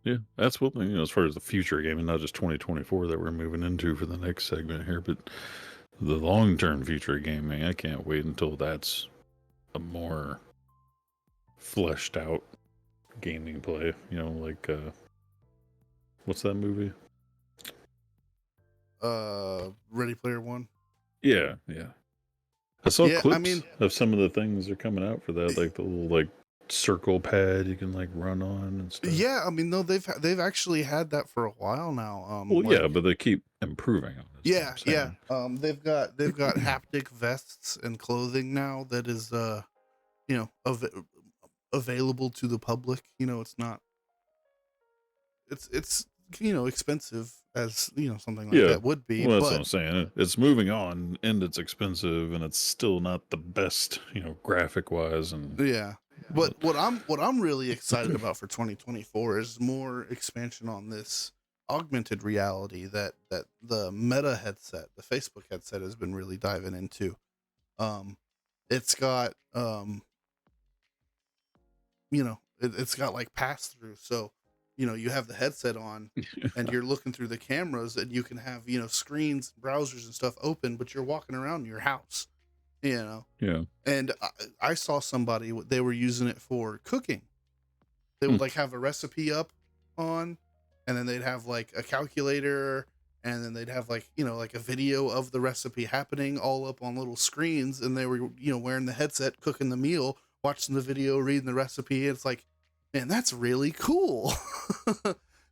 Yeah, that's what, as far as the future gaming, not just 2024 that we're moving into for the next segment here, but the long-term future gaming. I can't wait until that's a more fleshed out gaming play. Like what's that movie? Ready Player One. Yeah. I saw clips of some of the things that are coming out for that, like the little like circle pad you can like run on and stuff. Yeah, I mean, no, they've actually had that for a while now. Yeah, but they keep improving on it. Yeah. They've got haptic vests and clothing now that is available to the public. It's not. It's expensive as something like that would be. Well, that's what I'm saying. It's moving on, and it's expensive, and it's still not the best, graphic wise. And but what I'm really excited about for 2024 is more expansion on this augmented reality that the Meta headset, the Facebook headset, has been really diving into. It's got it's got like pass through, so you have the headset on and you're looking through the cameras, and you can have screens, browsers and stuff open, but you're walking around your house, you know. Yeah. And I saw somebody, they were using it for cooking. They would like have a recipe up on, and then they'd have like a calculator, and then they'd have like, you know, like a video of the recipe happening all up on little screens, and they were, you know, wearing the headset, cooking the meal, watching the video, reading the recipe. It's like, man, that's really cool.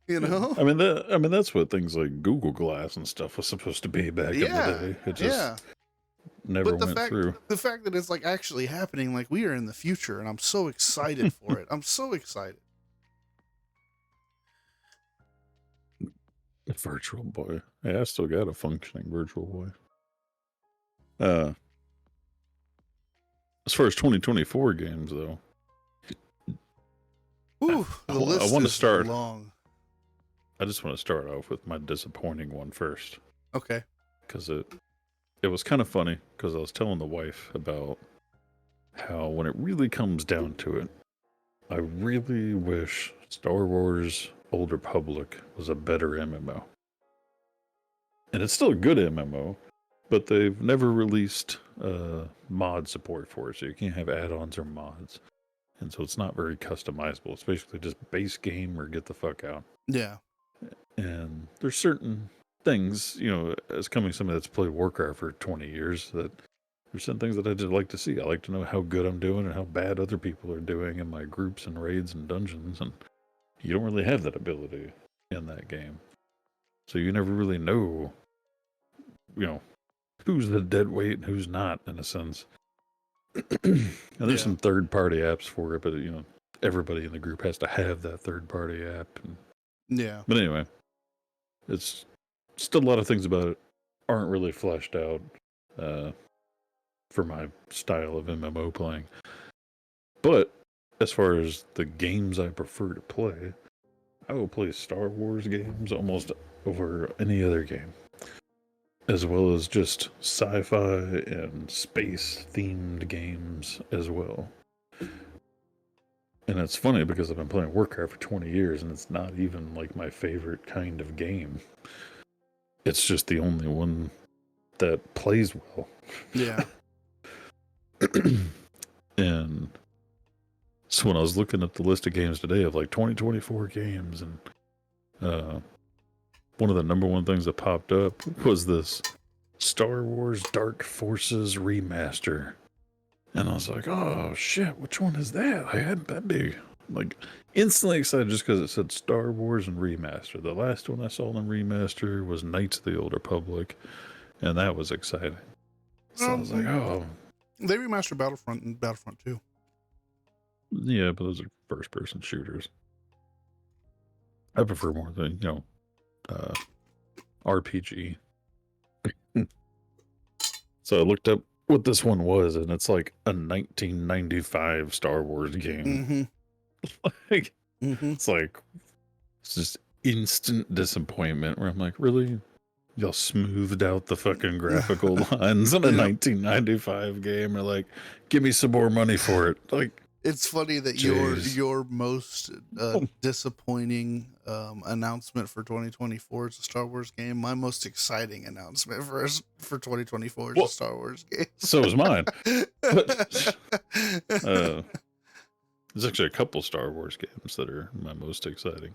You know? I mean that's what things like Google Glass and stuff was supposed to be back in the day. It just never But went through. the fact that it's like actually happening, like we are in the future, and I'm so excited for it. I'm so excited. Virtual Boy. Yeah, I still got a functioning Virtual Boy. As far as 2024 games, though, Ooh, the list I want to is start. long. I just want to start off with my disappointing one first, Okay. because it was kind of funny. Because I was telling the wife about how when it really comes down to it, I really wish Star Wars Old Republic was a better MMO. And it's still a good MMO, but they've never released mod support for it, so you can't have add-ons or mods. And so it's not very customizable. It's basically just base game or get the fuck out. Yeah. And there's certain things, you know, as coming somebody that's played Warcraft for 20 years, that there's some things that I just like to see. I like to know how good I'm doing and how bad other people are doing in my groups and raids and dungeons. And you don't really have that ability in that game. So you never really know, you know, who's the dead weight and who's not, in a sense. And there's some third-party apps for it, but, you know, everybody in the group has to have that third-party app. And, Yeah. but anyway, it's still a lot of things about it aren't really fleshed out for my style of MMO playing. But as far as the games I prefer to play, I will play Star Wars games almost over any other game, as well as just sci-fi and space-themed games as well. And it's funny because I've been playing Warcraft for 20 years, and it's not even like my favorite kind of game. It's just the only one that plays well. Yeah. And so when I was looking at the list of games today of like 2024 games, and one of the number one things that popped up was this Star Wars Dark Forces remaster. And I was like, oh shit, which one is that? I had that big, like, instantly excited just because it said Star Wars and remaster. The last one I saw in remaster was Knights of the Old Republic, and that was exciting. So I was like, oh. They remastered Battlefront and Battlefront 2. Yeah, but those are first-person shooters. I prefer more than, you know, RPG. So I looked up what this one was, and it's like a 1995 Star Wars game. Like, it's like, it's just instant disappointment where I'm like, really? Y'all smoothed out the fucking graphical lines in a 1995 game, or like, give me some more money for it. Like, it's funny that your most disappointing announcement for 2024 is a Star Wars game. My most exciting announcement for 2024 is a Star Wars game. So is mine. But, there's actually a couple Star Wars games that are my most exciting.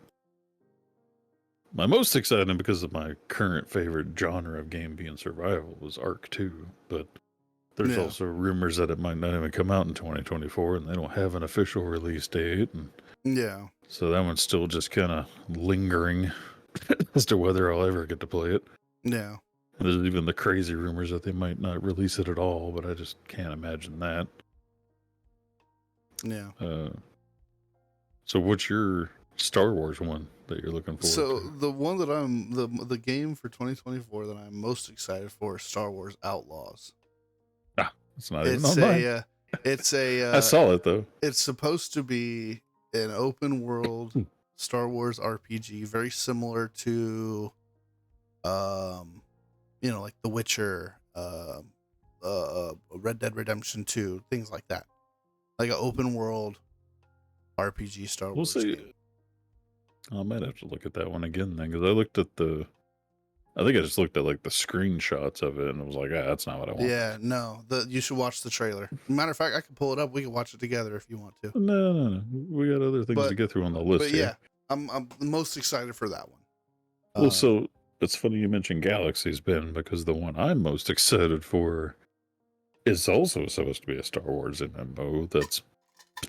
My most exciting because of my current favorite genre of game being survival was Ark 2, but there's also rumors that it might not even come out in 2024, and they don't have an official release date. And so that one's still just kind of lingering as to whether I'll ever get to play it. Yeah. And there's even the crazy rumors that they might not release it at all, but I just can't imagine that. Yeah. So what's your Star Wars one that you're looking forward to? So the one that I'm the game for 2024 that I'm most excited for is Star Wars Outlaws. It's not even on mine. It's a I saw it though. It's supposed to be an open world Star Wars RPG, very similar to you know, like The Witcher, Red Dead Redemption 2, things like that. Like an open world RPG Star Wars game. I might have to look at that one again then, because I looked at the I think I just looked at like the screenshots of it and I was like, that's not what I want. Yeah, no, you should watch the trailer. Matter of fact, I can pull it up. We can watch it together if you want to. No. We got other things to get through on the list But here. yeah, I'm the most excited for that one. Well, so it's funny you mentioned Galaxies, Ben, because the one I'm most excited for is also supposed to be a Star Wars MMO that's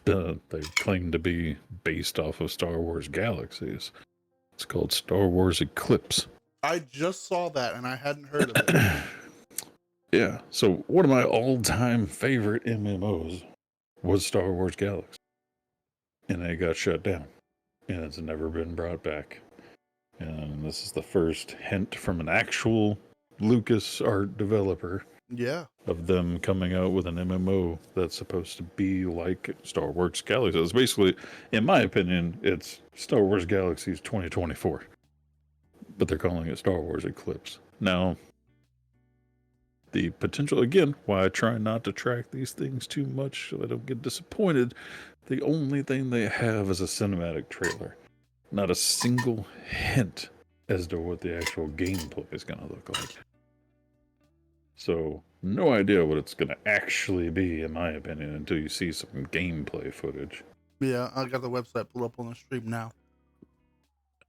they claim to be based off of Star Wars Galaxies. It's called Star Wars Eclipse. I just saw that and I hadn't heard of it. Yeah, so one of my all-time favorite MMOs was Star Wars Galaxy. And it got shut down. And it's never been brought back. And this is the first hint from an actual LucasArts developer. Yeah. Of them coming out with an MMO that's supposed to be like Star Wars Galaxy. It's basically, in my opinion, it's Star Wars Galaxies 2024. But they're calling it Star Wars Eclipse. Now, the potential, again, why I try not to track these things too much so I don't get disappointed, the only thing they have is a cinematic trailer. Not a single hint as to what the actual gameplay is going to look like. So, no idea what it's going to actually be, in my opinion, until you see some gameplay footage. Yeah, I got the website pulled up on the stream now.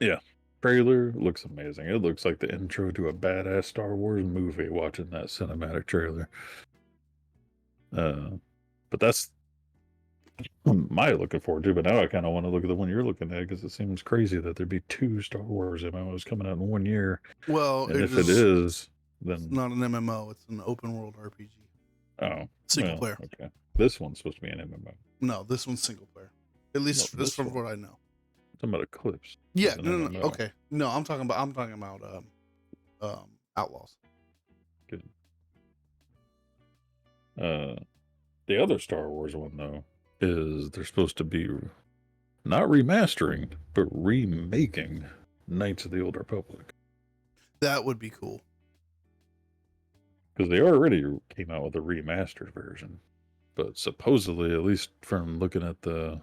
Yeah. Trailer looks amazing. It looks like the intro to a badass Star Wars movie watching that cinematic trailer. But that's my looking forward to. But now I kind of want to look at the one you're looking at because it seems crazy that there'd be 2 Star Wars MMOs coming out in 1 year. Well, and if it is, then it's not an MMO. It's an open world RPG. Oh, single player. Okay, this one's supposed to be an MMO. No, this one's single player. At least that's from what I know. I'm talking about Eclipse. Yeah, no. Okay, no, I'm talking about Outlaws. Good. The other Star Wars one though is they're supposed to be not remastering but remaking Knights of the Old Republic. That would be cool. Because they already came out with a remastered version, but supposedly, at least from looking at the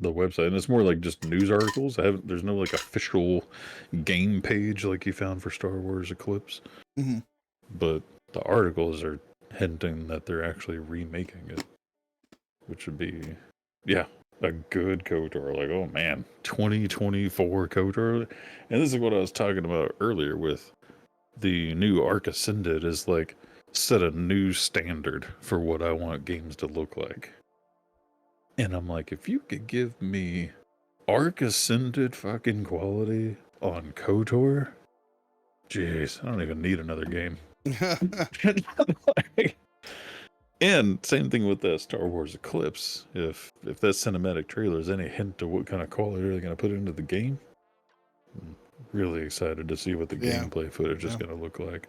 website, and it's more like just news articles. There's no like official game page like you found for Star Wars Eclipse. Mm-hmm. But the articles are hinting that they're actually remaking it, which would be, yeah, a good KOTOR. Like, oh man, 2024 KOTOR. And this is what I was talking about earlier with the new Arc Ascended is like set a new standard for what I want games to look like. And I'm like, if you could give me Arc Ascended fucking quality on KOTOR, jeez, I don't even need another game. And same thing with the Star Wars Eclipse. If that cinematic trailer is any hint to what kind of quality they're going to put into the game, I'm really excited to see what the gameplay footage is going to look like.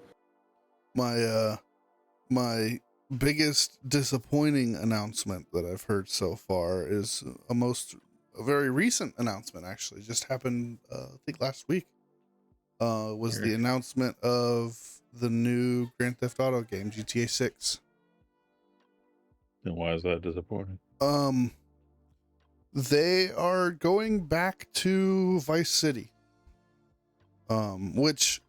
My biggest disappointing announcement that I've heard so far is a very recent announcement. Actually, just happened I think last week. Was the announcement of the new Grand Theft Auto game, GTA 6. And why is that disappointing? They are going back to Vice City. Which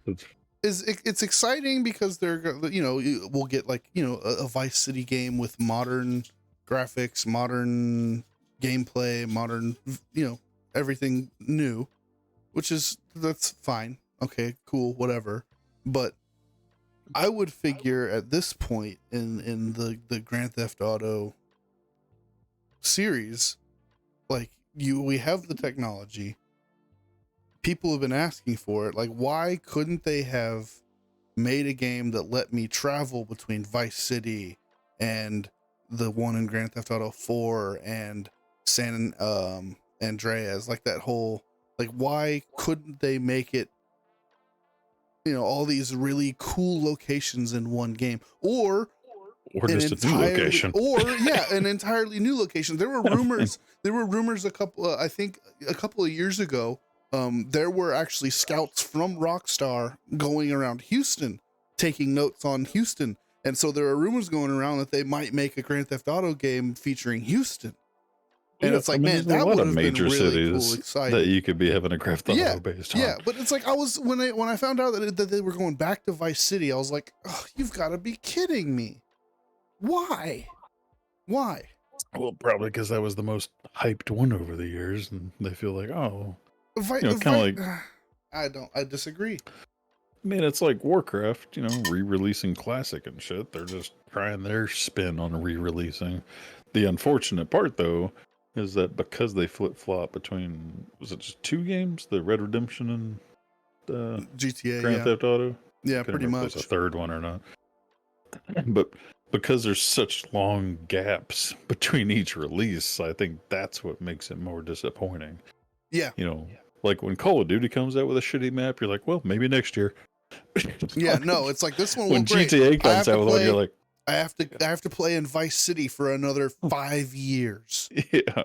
it's exciting because we'll get like, a Vice City game with modern graphics, modern gameplay, modern, everything new, that's fine. Okay, cool, whatever. But I would figure at this point in the Grand Theft Auto series, like we have the technology. People have been asking for it. Like, why couldn't they have made a game that let me travel between Vice City and the one in Grand Theft Auto 4 and San Andreas? Like that whole, like, why couldn't they make it, all these really cool locations in one game, or just a new location, or an entirely new location? There were rumors. A couple of years ago. There were actually scouts from Rockstar going around Houston, taking notes on Houston, and so there are rumors going around that they might make a Grand Theft Auto game featuring Houston. And Yeah, it's like, I mean, man, there's a that lot would of have been major really cool, cities exciting. that you could be having a Grand Theft Auto based on. Yeah, but it's like when I found out that they were going back to Vice City, I was like, oh, you've got to be kidding me. Why? Well, probably because that was the most hyped one over the years, and they feel like, oh, kind of like. I disagree. I mean, it's like Warcraft, re-releasing classic and shit. They're just trying their spin on re-releasing. The unfortunate part, though, is that because they flip-flop between, was it just 2 games? The Red Redemption and GTA, Grand Theft Auto? Yeah, I couldn't pretty remember much. if there's a third one or not. But because there's such long gaps between each release, I think that's what makes it more disappointing. Yeah. Like when Call of Duty comes out with a shitty map, you're like, well, maybe next year. Yeah, no, it's like this one. When great. GTA comes out with one, you're like, I have to play in Vice City for another 5 years. Yeah.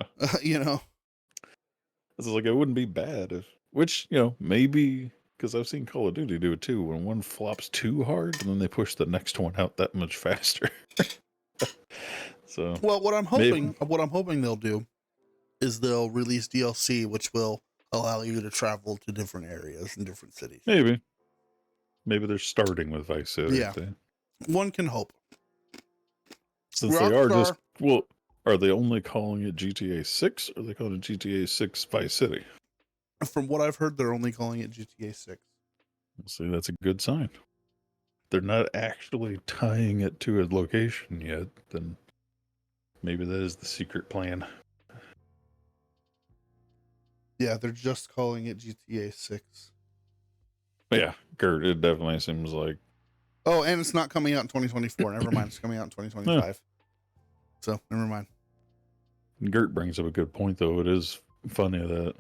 It's like, it wouldn't be bad which, maybe because I've seen Call of Duty do it too. When one flops too hard, and then they push the next one out that much faster. So, well, what I'm hoping they'll do is they'll release DLC, which will allow you to travel to different areas and different cities. Maybe they're starting with Vice City. Yeah, one can hope. Since they are just are they only calling it GTA 6, or are they calling it GTA 6 Vice City? From what I've heard, they're only calling it GTA 6. See, that's a good sign. They're not actually tying it to a location yet, then maybe that is the secret plan. Yeah, they're just calling it GTA 6. Yeah, Gert, it definitely seems like. Oh, and it's not coming out in 2024. Never mind, it's coming out in 2025. Yeah. So, never mind. Gert brings up a good point, though. It is funny that,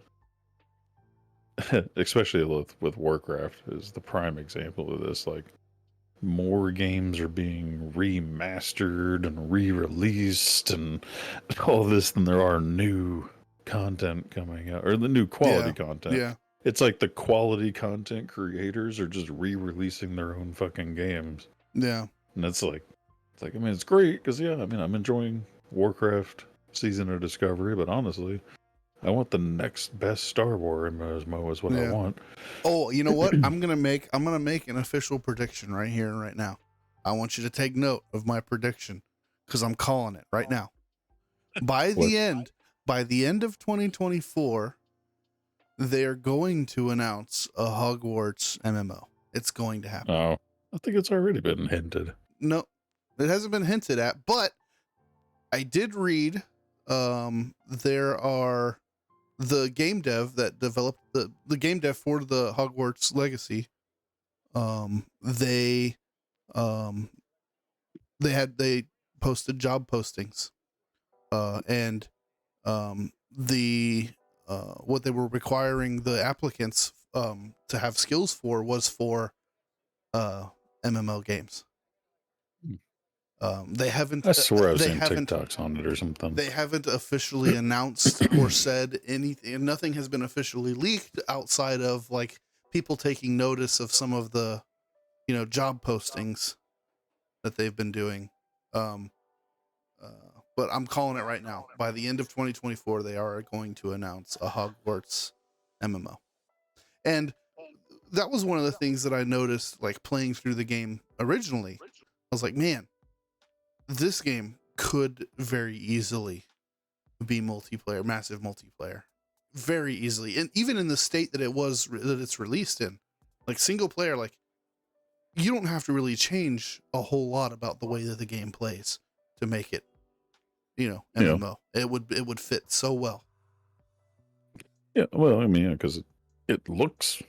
especially with Warcraft, is the prime example of this. Like, more games are being remastered and re-released and all this than there are new content coming out, or the new quality content. Yeah. It's like the quality content creators are just re-releasing their own fucking games. Yeah. And it's like, I mean, it's great because, I'm enjoying Warcraft Season of Discovery, but honestly, I want the next best Star Wars MMO is what I want. Oh, you know what? I'm gonna make an official prediction right here and right now. I want you to take note of my prediction because I'm calling it right now. By the end of 2024, they're going to announce a Hogwarts MMO. It's going to happen. Oh, I think it's already been hinted. No, it hasn't been hinted at, but I did read there are the game dev that developed the game dev for the Hogwarts Legacy. They posted job postings, and the what they were requiring the applicants to have skills for was for MMO games. They haven't. I swear I've seen TikToks on it or something. They haven't officially announced or said anything. Nothing has been officially leaked outside of like people taking notice of some of the, job postings that they've been doing. But I'm calling it right now. By the end of 2024, they are going to announce a Hogwarts MMO, and that was one of the things that I noticed, like playing through the game originally. I was like, man, this game could very easily be multiplayer, massive multiplayer, very easily. And even in the state that it's released in, like single player, like you don't have to really change a whole lot about the way that the game plays to make it, MMO. Yeah. It would fit so well. Yeah. Well, I mean, because it looks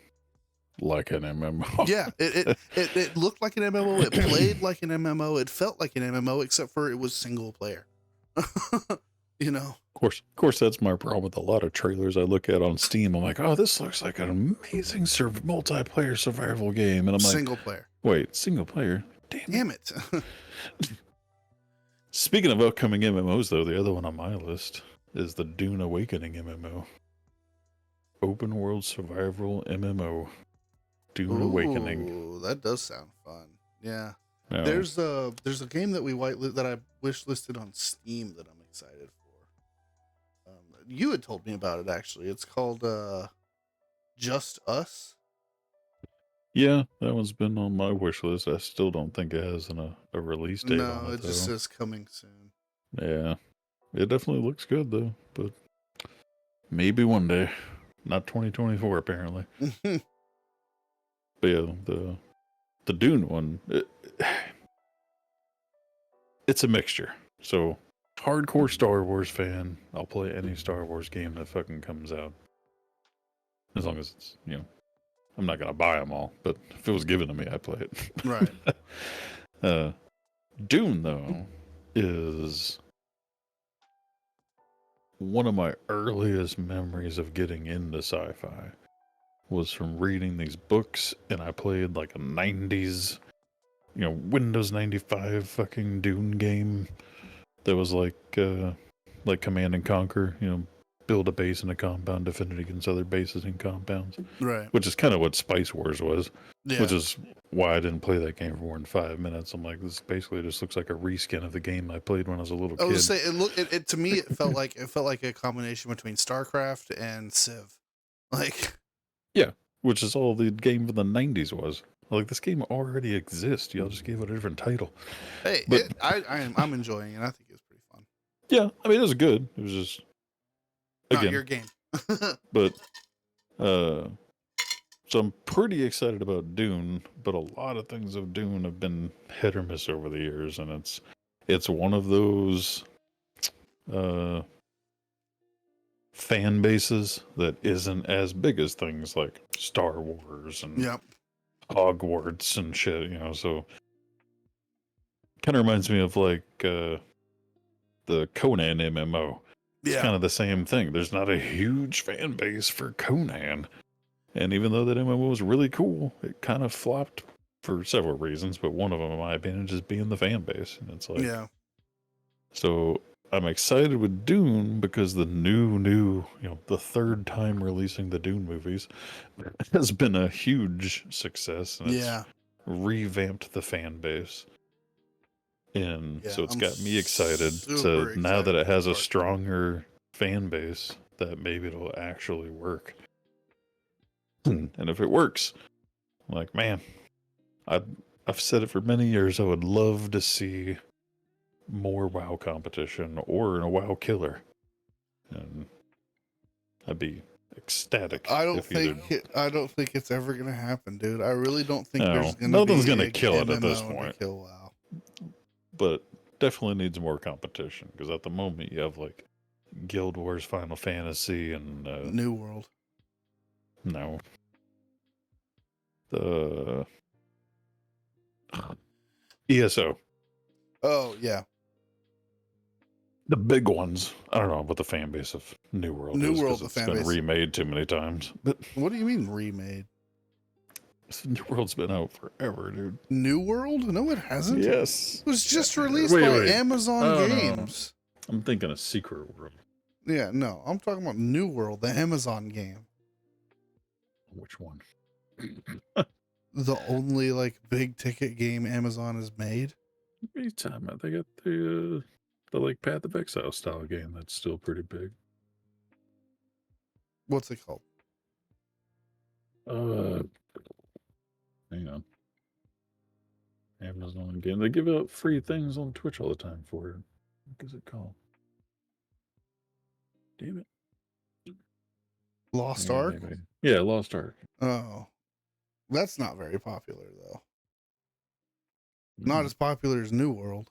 like an MMO. Yeah, it looked like an MMO. It played like an MMO. It felt like an MMO, except for it was single player. Of course, that's my problem with a lot of trailers I look at on Steam. I'm like, oh, this looks like an amazing multiplayer survival game, and I'm like, single player. Wait, single player? Damn it! Speaking of upcoming MMOs, though, the other one on my list is the Dune Awakening MMO, open world survival MMO. Dune Awakening. That does sound fun. Yeah. No. There's a game that that I wish listed on Steam that I'm excited for. you had told me about it actually. It's called Just Us. Yeah, that one's been on my wish list. I still don't think it has a release date on No, it, it just though. says coming soon. Yeah, it definitely looks good, though. But maybe one day. Not 2024, apparently. But yeah, the Dune one, it's a mixture. So, hardcore Star Wars fan, I'll play any Star Wars game that fucking comes out. As long as it's, I'm not going to buy them all, but if it was given to me, I'd play it. Right. Dune, though, is one of my earliest memories of getting into sci-fi was from reading these books, and I played like a 90s, Windows 95 fucking Dune game that was like Command and Conquer, build a base in a compound, defend it against other bases and compounds. Right. Which is kind of what Spice Wars was. Yeah. Which is why I didn't play that game for more than 5 minutes. I'm like, this basically just looks like a reskin of the game I played when I was a little kid. I would say it to me. It felt like a combination between StarCraft and Civ. Like, yeah, which is all the game from the 90s was. Like, this game already exists. Y'all just gave it a different title. Hey, but I'm enjoying it. I think it's pretty fun. Yeah, I mean, it was good. It was just Not your game. But so I'm pretty excited about Dune, but a lot of things of Dune have been hit or miss over the years, and it's one of those fan bases that isn't as big as things like Star Wars and Hogwarts and shit, so kind of reminds me of like the Conan MMO. It's kind of the same thing. There's not a huge fan base for Conan. And even though that MMO was really cool, it kind of flopped for several reasons, but one of them, in my opinion, is just being the fan base. And it's like, so I'm excited with Dune because the new, the third time releasing the Dune movies has been a huge success. And it's revamped the fan base. And so it's got me excited to now that it has a stronger fan base that maybe it'll actually work. And if it works, I'm like, man, I've said it for many years. I would love to see more WoW competition or a WoW killer, and I'd be ecstatic. I don't think it's ever gonna happen, dude. I really don't think nothing's gonna kill it at this point. Kill WoW. But definitely needs more competition because at the moment you have like Guild Wars, Final Fantasy, and New World. No. The ESO. Oh, yeah. The big ones. I don't know about the fan base of New World. New World, the it's fan been base. remade too many times. But what do you mean remade? New World's been out forever, dude. New World? No, it hasn't. Yes. It was just released by Amazon Games. No. I'm thinking of Secret World. Yeah, no. I'm talking about New World, the Amazon game. Which one? The only like big ticket game Amazon has made. What are you talking about? They got the like Path of Exile style game that's still pretty big. What's it called? Hang on. Amazon game. They give out free things on Twitch all the time for it. What is it called? Damn it. Lost Ark? Yeah, Lost Ark. Oh. That's not very popular, though. Not as popular as New World.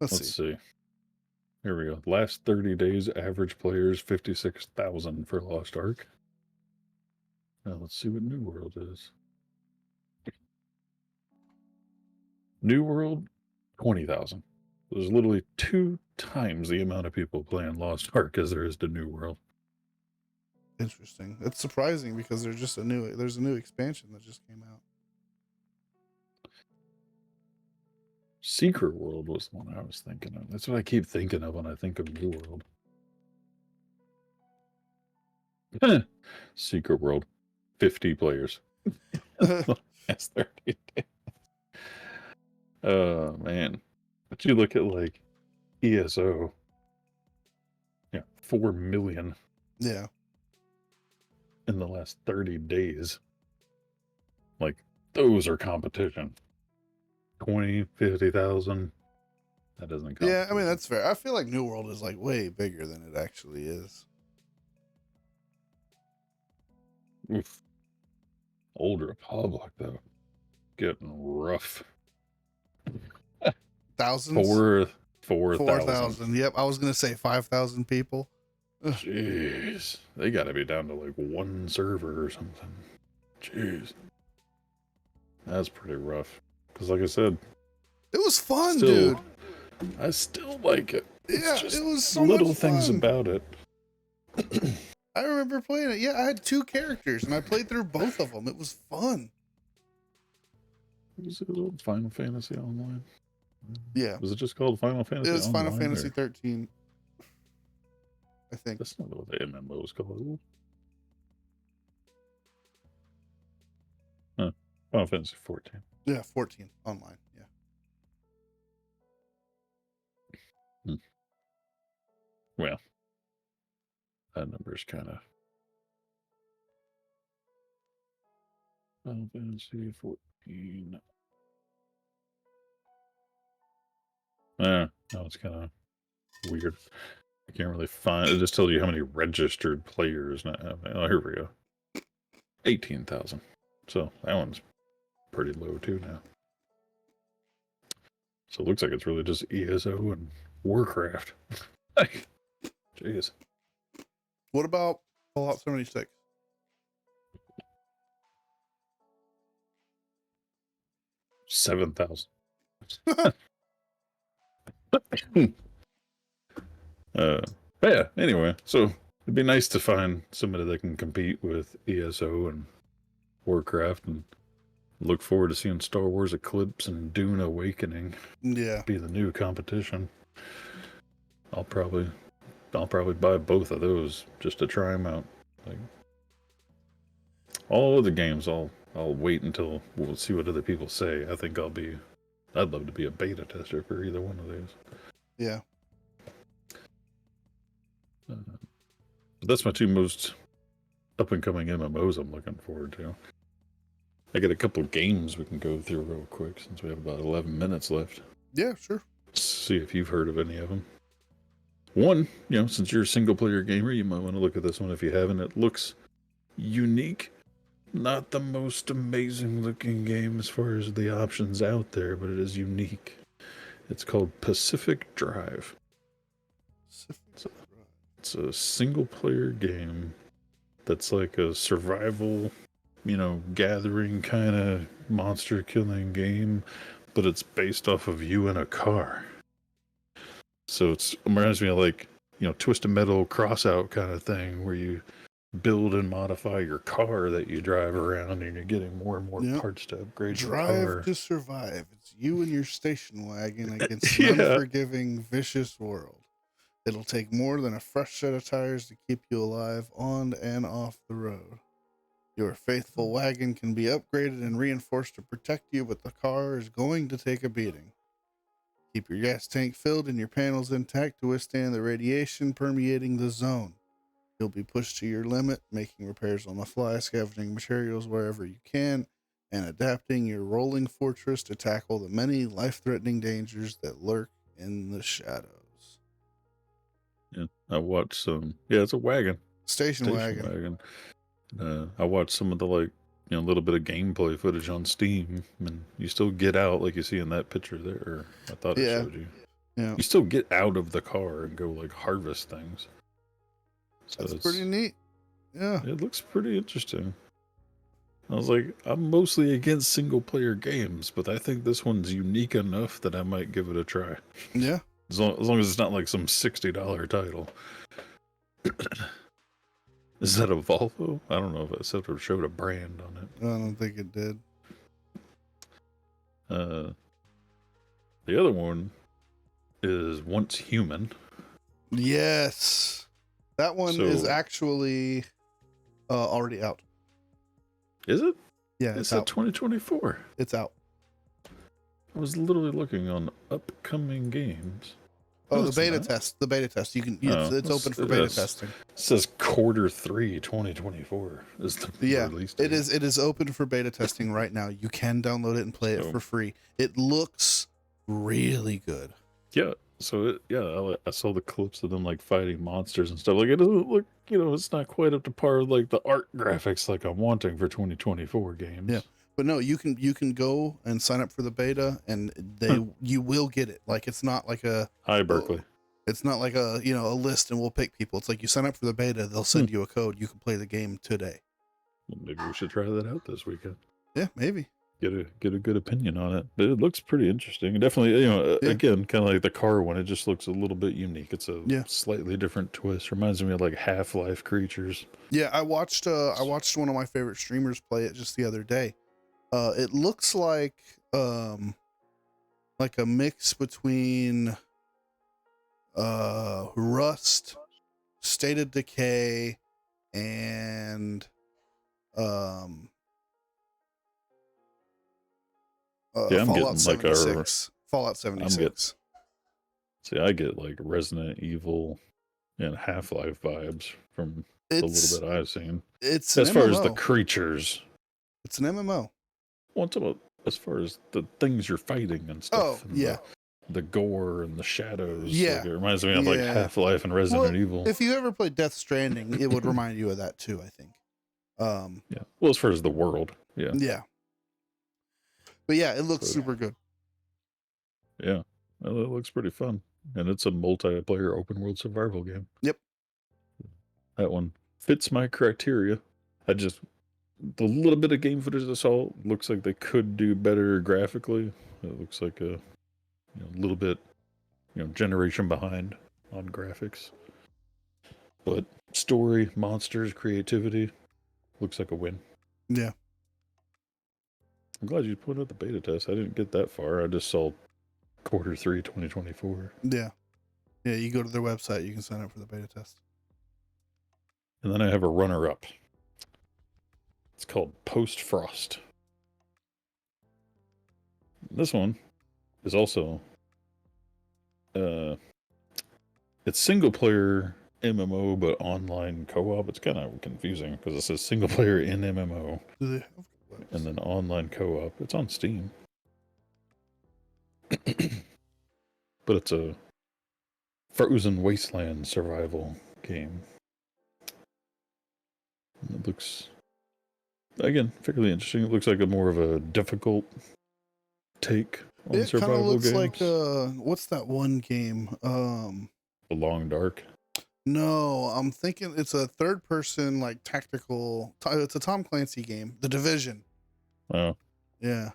Let's see. Here we go. Last 30 days, average players 56,000 for Lost Ark. Now let's see what New World is. New World, 20,000. There's literally 2 times the amount of people playing Lost Ark as there is to New World. Interesting. It's surprising because there's a new expansion that just came out. Secret World was the one I was thinking of. That's what I keep thinking of when I think of New World. Secret World, 50 players. Last 30 days. Oh man. But you look at like ESO. Yeah, 4 million Yeah. in the last 30 days. Like those are competition. 20, 50,000. That doesn't count. Yeah, I mean that's fair. I feel like New World is like way bigger than it actually is. Oof. Old Republic though. Getting rough. Thousands? 4,000. 4,000. Yep, I was gonna say 5,000 people. Ugh. Jeez. They gotta be down to like one server or something. Jeez. That's pretty rough. Because like I said, It was fun, still, dude. I still like it. Yeah, It's just it was so little much things fun. about it. I remember playing it. Yeah, I had 2 characters and I played through both of them. It was fun. Was it Final Fantasy Online? Yeah. Was it just called Final Fantasy It was Online? Final Fantasy or- 13. I think. That's not what the MMO is called, is it? Huh. Final Fantasy 14. Yeah, 14 online. Yeah. Well, that number's kind of... Final Fantasy 14. No, it's kind of weird. I can't really find it. Just tells you how many registered players now. Oh, here we go. 18,000. So that one's pretty low too now. So it looks like it's really just ESO and Warcraft. Like, jeez. What about Fallout 76? $7,000. But yeah, anyway, so it'd be nice to find somebody that can compete with ESO and Warcraft, and look forward to seeing Star Wars Eclipse and Dune Awakening Yeah. be the new competition. I'll probably buy both of those just to try them out. Like all of the games, I'll wait until we'll see what other people say. I'd love to be a beta tester for either one of these. Yeah. But that's my 2 most up and coming MMOs I'm looking forward to. I got a couple games we can go through real quick since we have about 11 minutes left. Yeah, sure. See if you've heard of any of them. One, since you're a single player gamer, you might want to look at this one if you haven't. It looks unique. Not the most amazing looking game as far as the options out there, but it is unique. It's called Pacific Drive. It's a single player game that's like a survival, gathering kind of monster killing game, but it's based off of you in a car. So it reminds me of like, Twisted Metal Crossout kind of thing where you build and modify your car that you drive around and you're getting more and more parts to upgrade your car. Drive to survive. It's you and your station wagon against Yeah. an unforgiving, vicious world. It'll take more than a fresh set of tires to keep you alive on and off the road. Your faithful wagon can be upgraded and reinforced to protect you, but the car is going to take a beating. Keep your gas tank filled and your panels intact to withstand the radiation permeating the zone. You'll be pushed to your limit, making repairs on the fly, scavenging materials wherever you can, and adapting your rolling fortress to tackle the many life-threatening dangers that lurk in the shadows. Yeah, I watched some. Yeah, it's a wagon. Station wagon. I watched some of the little bit of gameplay footage on Steam, and you still get out like you see in that picture there. I thought it showed you. Yeah. You still get out of the car and go harvest things. So That's pretty neat. Yeah. It looks pretty interesting. I was like, I'm mostly against single player games, but I think this one's unique enough that I might give it a try. Yeah. As long as it's not like some $60 title. Is that a Volvo? I don't know if it said or showed a brand on it. I don't think it did. The other one is Once Human. Yes. That one is actually already out. Is it? Yeah, It it's said out. 2024. It's out. I was literally looking on upcoming games. Oh, No, the it's beta not. test. The beta test. You can. Oh, It's open for beta testing. It says Q3 2024 is the Yeah, release date. it is. It is open for beta testing right now. You can download it and play it for free. It looks really good. Yeah. So I saw the clips of them like fighting monsters and stuff. Like it doesn't look, it's not quite up to par with like the art graphics like I'm wanting for 2024 games. Yeah. But no, you can go and sign up for the beta, and you will get it. Like it's not like a Hi Berkeley. It's not like a a list and we'll pick people. It's like you sign up for the beta, they'll send you a code. You can play the game today. Well, maybe we should try that out this weekend. Yeah, maybe. Get a good opinion on it. But it looks pretty interesting. Definitely, again, kind of like the car one. It just looks a little bit unique. It's a slightly different twist. Reminds me of like Half-Life creatures. Yeah, I watched one of my favorite streamers play it just the other day. It looks like a mix between Rust, State of Decay, and I'm Fallout getting like 76. Fallout 76. I get like Resident Evil and Half-Life vibes from the little bit I've seen. It's as far MMO. as the creatures. It's an MMO. Well, it's about as far as the things you're fighting and stuff. Oh, yeah. The gore and the shadows. Yeah. Like, it reminds me of like Half-Life and Resident Evil. If you ever played Death Stranding, it would remind you of that too, I think. Yeah. Well, as far as the world. Yeah. Yeah. But yeah, it looks super good. Yeah. Well, it looks pretty fun. And it's a multiplayer open world survival game. Yep. That one fits my criteria. The little bit of game footage I saw looks like they could do better graphically. It looks like a little bit, generation behind on graphics. But story, monsters, creativity, looks like a win. Yeah. I'm glad you put out the beta test. I didn't get that far. I just saw Q3 2024. Yeah. Yeah, you go to their website, you can sign up for the beta test. And then I have a runner-up. It's called Post Frost. This one is also it's single player MMO but online co-op. It's kind of confusing because it says single player in MMO and then online co-op. It's on Steam. But it's a frozen wasteland survival game. And it looks, again, fairly interesting. It looks like a more of a difficult take on survival games. It kind of looks like what's that one game? The Long Dark. No, I'm thinking it's a third person like tactical. It's a Tom Clancy game, The Division. Oh. Yeah.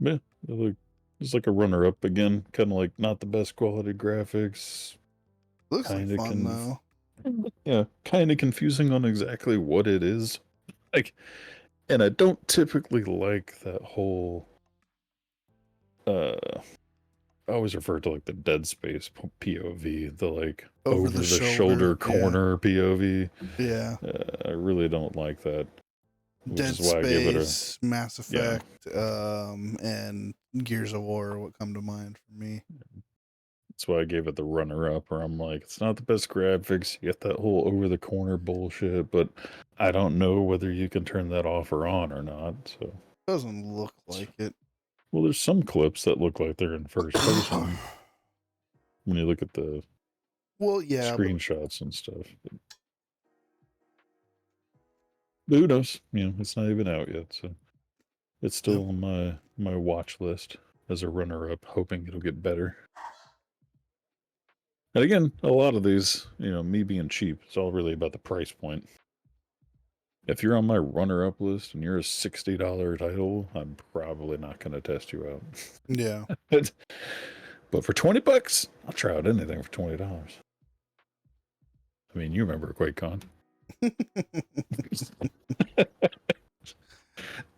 Yeah, it's like a runner-up again. Kind of like not the best quality graphics. Looks like fun though. Yeah, kind of confusing on exactly what it is. Like, and I don't typically like that whole. I always refer to like the Dead Space POV, the like over the shoulder corner POV. Yeah, I really don't like that. Dead Space, Mass Effect, and Gears of War would come to mind for me. That's why I gave it the runner-up, where I'm like, it's not the best graphics. You get that whole over-the-corner bullshit, but I don't know whether you can turn that off or on or not. So doesn't look like it. Well, there's some clips that look like they're in first person when you look at the screenshots and stuff. But who knows? It's not even out yet, so it's still on my watch list as a runner-up, hoping it'll get better. And again, a lot of these, me being cheap, it's all really about the price point. If you're on my runner-up list and you're a $60 title, I'm probably not going to test you out. Yeah. But for $20, I'll try out anything for $20. I mean, you remember QuakeCon.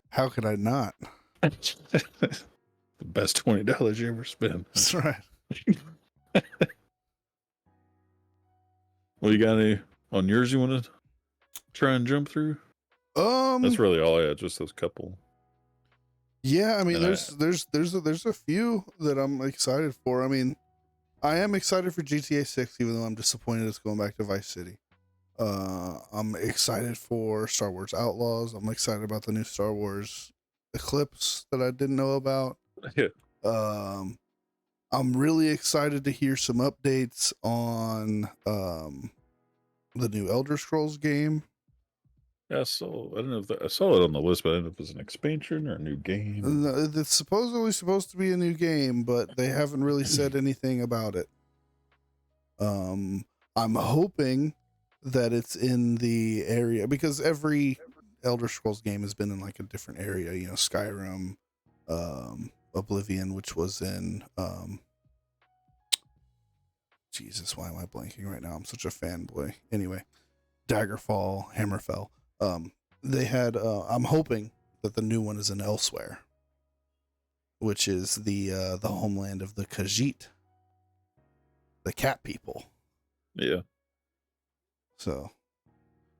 How could I not? The best $20 you ever spent. That's right. Well, you got any on yours you want to try and jump through? That's really all I had. Just those couple. Yeah, I mean, And there's a few that I'm excited for. I mean, I am excited for GTA 6, even though I'm disappointed it's going back to Vice City. I'm excited for Star Wars Outlaws. I'm excited about the new Star Wars Eclipse that I didn't know about. yeah. Um, I'm really excited to hear some updates on the new Elder Scrolls game. Yeah, so I don't know if I saw it on the list, but I don't know if it was an expansion or a new game. It's supposedly supposed to be a new game, but they haven't really said anything about it. I'm hoping that it's in the area, because every Elder Scrolls game has been in like a different area. You know, Skyrim, Oblivion, which was in Jesus, why am I blanking right now? I'm such a fanboy. Anyway, Daggerfall, Hammerfell. They had. I'm hoping that the new one is in Elsewhere, which is the homeland of the Khajiit, the cat people. Yeah. So,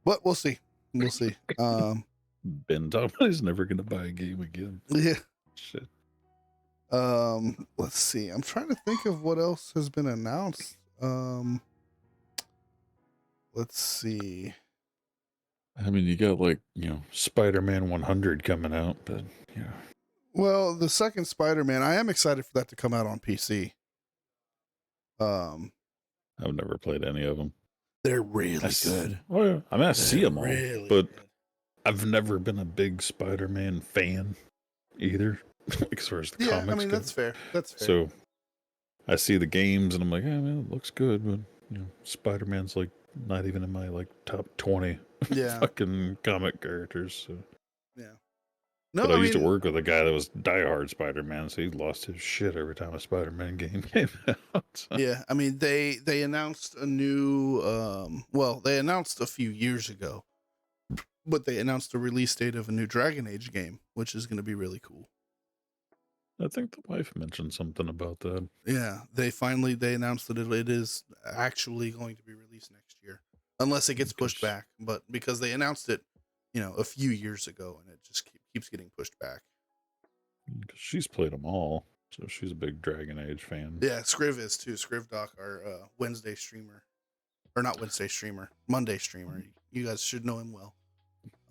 but we'll see. We'll see. Ben talking about he's never going to buy a game again. Yeah. Shit. Let's see. I'm trying to think of what else has been announced. Let's see. I mean, you got like, Spider-Man 100 coming out, but yeah. Well, the second Spider-Man, I am excited for that to come out on PC. I've never played any of them. They're really good. Well, yeah. I mean, I see them all, really but good. I've never been a big Spider-Man fan either, as far as the comics I mean, go. that's fair. That's fair. So I see the games and I'm like, yeah, man, it looks good, but Spider-Man's like not even in my like top 20 fucking comic characters. So. Yeah. No, But I used to work with a guy that was diehard Spider-Man, so he lost his shit every time a Spider-Man game came out. So. Yeah, I mean they announced a new they announced a few years ago, but they announced the release date of a new Dragon Age game, which is going to be really cool. I think the wife mentioned something about that. Yeah, they announced that it is actually going to be released next year, unless it gets pushed back. But because they announced it, a few years ago, and it just keeps getting pushed back. She's played them all, so she's a big Dragon Age fan. Yeah, Scriv is too. Scrivdoc, our Wednesday streamer, or not Wednesday streamer, Monday streamer. You guys should know him well.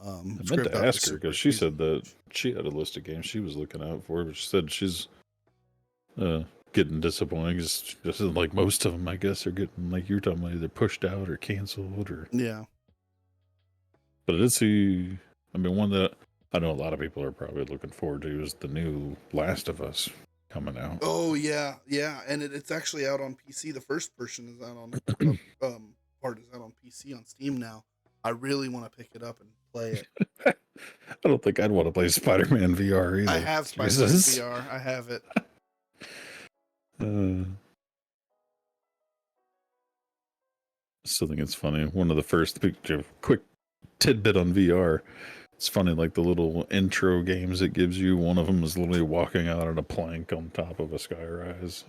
I meant to ask her because she said that she had a list of games she was looking out for, but she said she's getting disappointed because just like most of them, I guess, are getting, like you're talking about, either pushed out or canceled or. Yeah. But I did see, I mean, one that I know a lot of people are probably looking forward to is the new Last of Us coming out. Oh yeah, and it's actually out on PC. The first person is out on part is out on PC on Steam now. I really want to pick it up and play it. I don't think I'd want to play Spider-Man VR either. I have Spider-Man VR. I have it. Still think it's funny. One of the first quick tidbit on VR. It's funny, like the little intro games it gives you. One of them is literally walking out on a plank on top of a skyrise.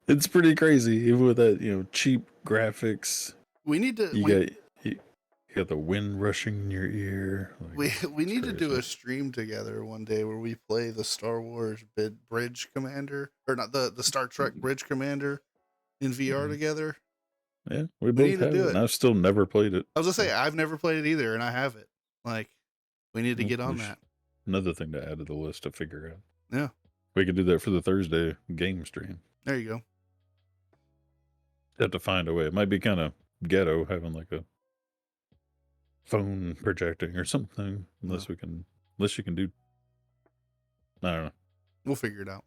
It's pretty crazy, even with that cheap graphics. We need to. You got the wind rushing in your ear. Like, we need to do a stream together one day where we play the Star Wars Bridge Commander, or not the Star Trek Bridge Commander in VR together. Yeah, we both have it, and I've still never played it. I was gonna say I've never played it either, and I have it. Like, we need to get on that. Another thing to add to the list to figure out. Yeah, we could do that for the Thursday game stream. There you go. Have to find a way. It might be kind of ghetto having like a phone projecting or something, unless you can do. I don't know. We'll figure it out.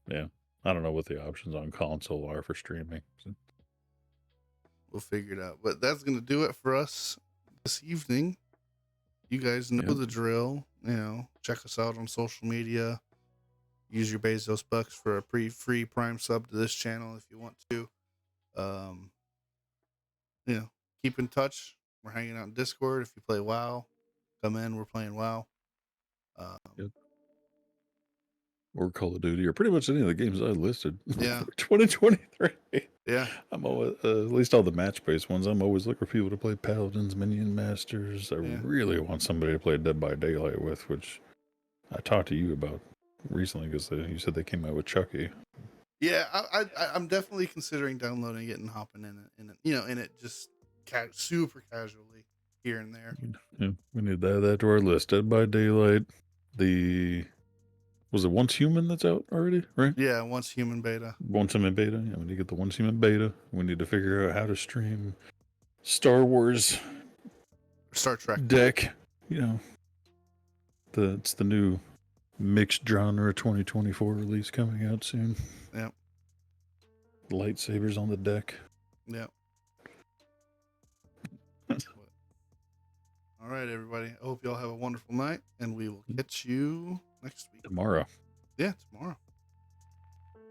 Yeah, I don't know what the options on console are for streaming. So. We'll figure it out. But that's going to do it for us this evening. You guys know the drill. Check us out on social media. Use your Bezos bucks for a free Prime sub to this channel if you want to. Keep in touch. We're hanging out in Discord. If you play WoW, come in. We're playing WoW. or Call of Duty, or pretty much any of the games I listed Yeah. for 2023. Yeah. I'm always, at least all the match-based ones, I'm always looking for people to play Paladins, Minion Masters. I Yeah. really want somebody to play Dead by Daylight with, which I talked to you about recently because you said they came out with Chucky. Yeah, I'm definitely considering downloading it and hopping in it just super casually here and there. Yeah, we need to add that to our list. Dead by Daylight. Was it Once Human that's out already, right? Yeah, Once Human beta. Once Human beta. Yeah, we need to get the Once Human beta. We need to figure out how to stream Star Wars Star Trek deck. You know, it's the new mixed genre 2024 release coming out soon. Yep. Lightsabers on the deck. Yep. All right, everybody. I hope y'all have a wonderful night, and we will catch you next week. Tomorrow. Yeah, tomorrow.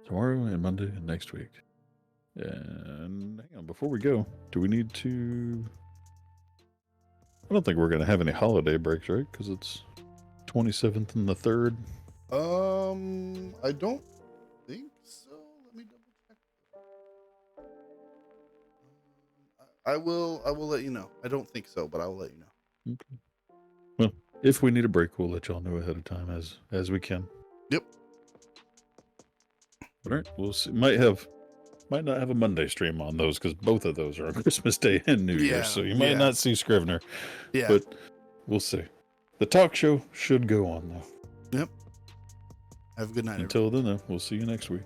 Tomorrow and Monday and next week. And hang on, before we go, do we need to... I don't think we're going to have any holiday breaks, right? Because it's 27th and the 3rd. I don't think so. Let me double check. I will let you know. I don't think so, but I will let you know. Okay. Well, if we need a break, we'll let y'all know ahead of time as we can. Yep. All right, we'll see. Might not have a Monday stream on those because both of those are on Christmas Day and New Year's, so you might not see Scrivener. Yeah. But we'll see. The talk show should go on though. Yep. Have a good night. Until then, though, we'll see you next week.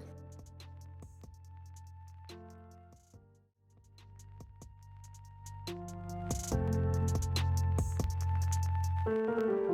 Everybody.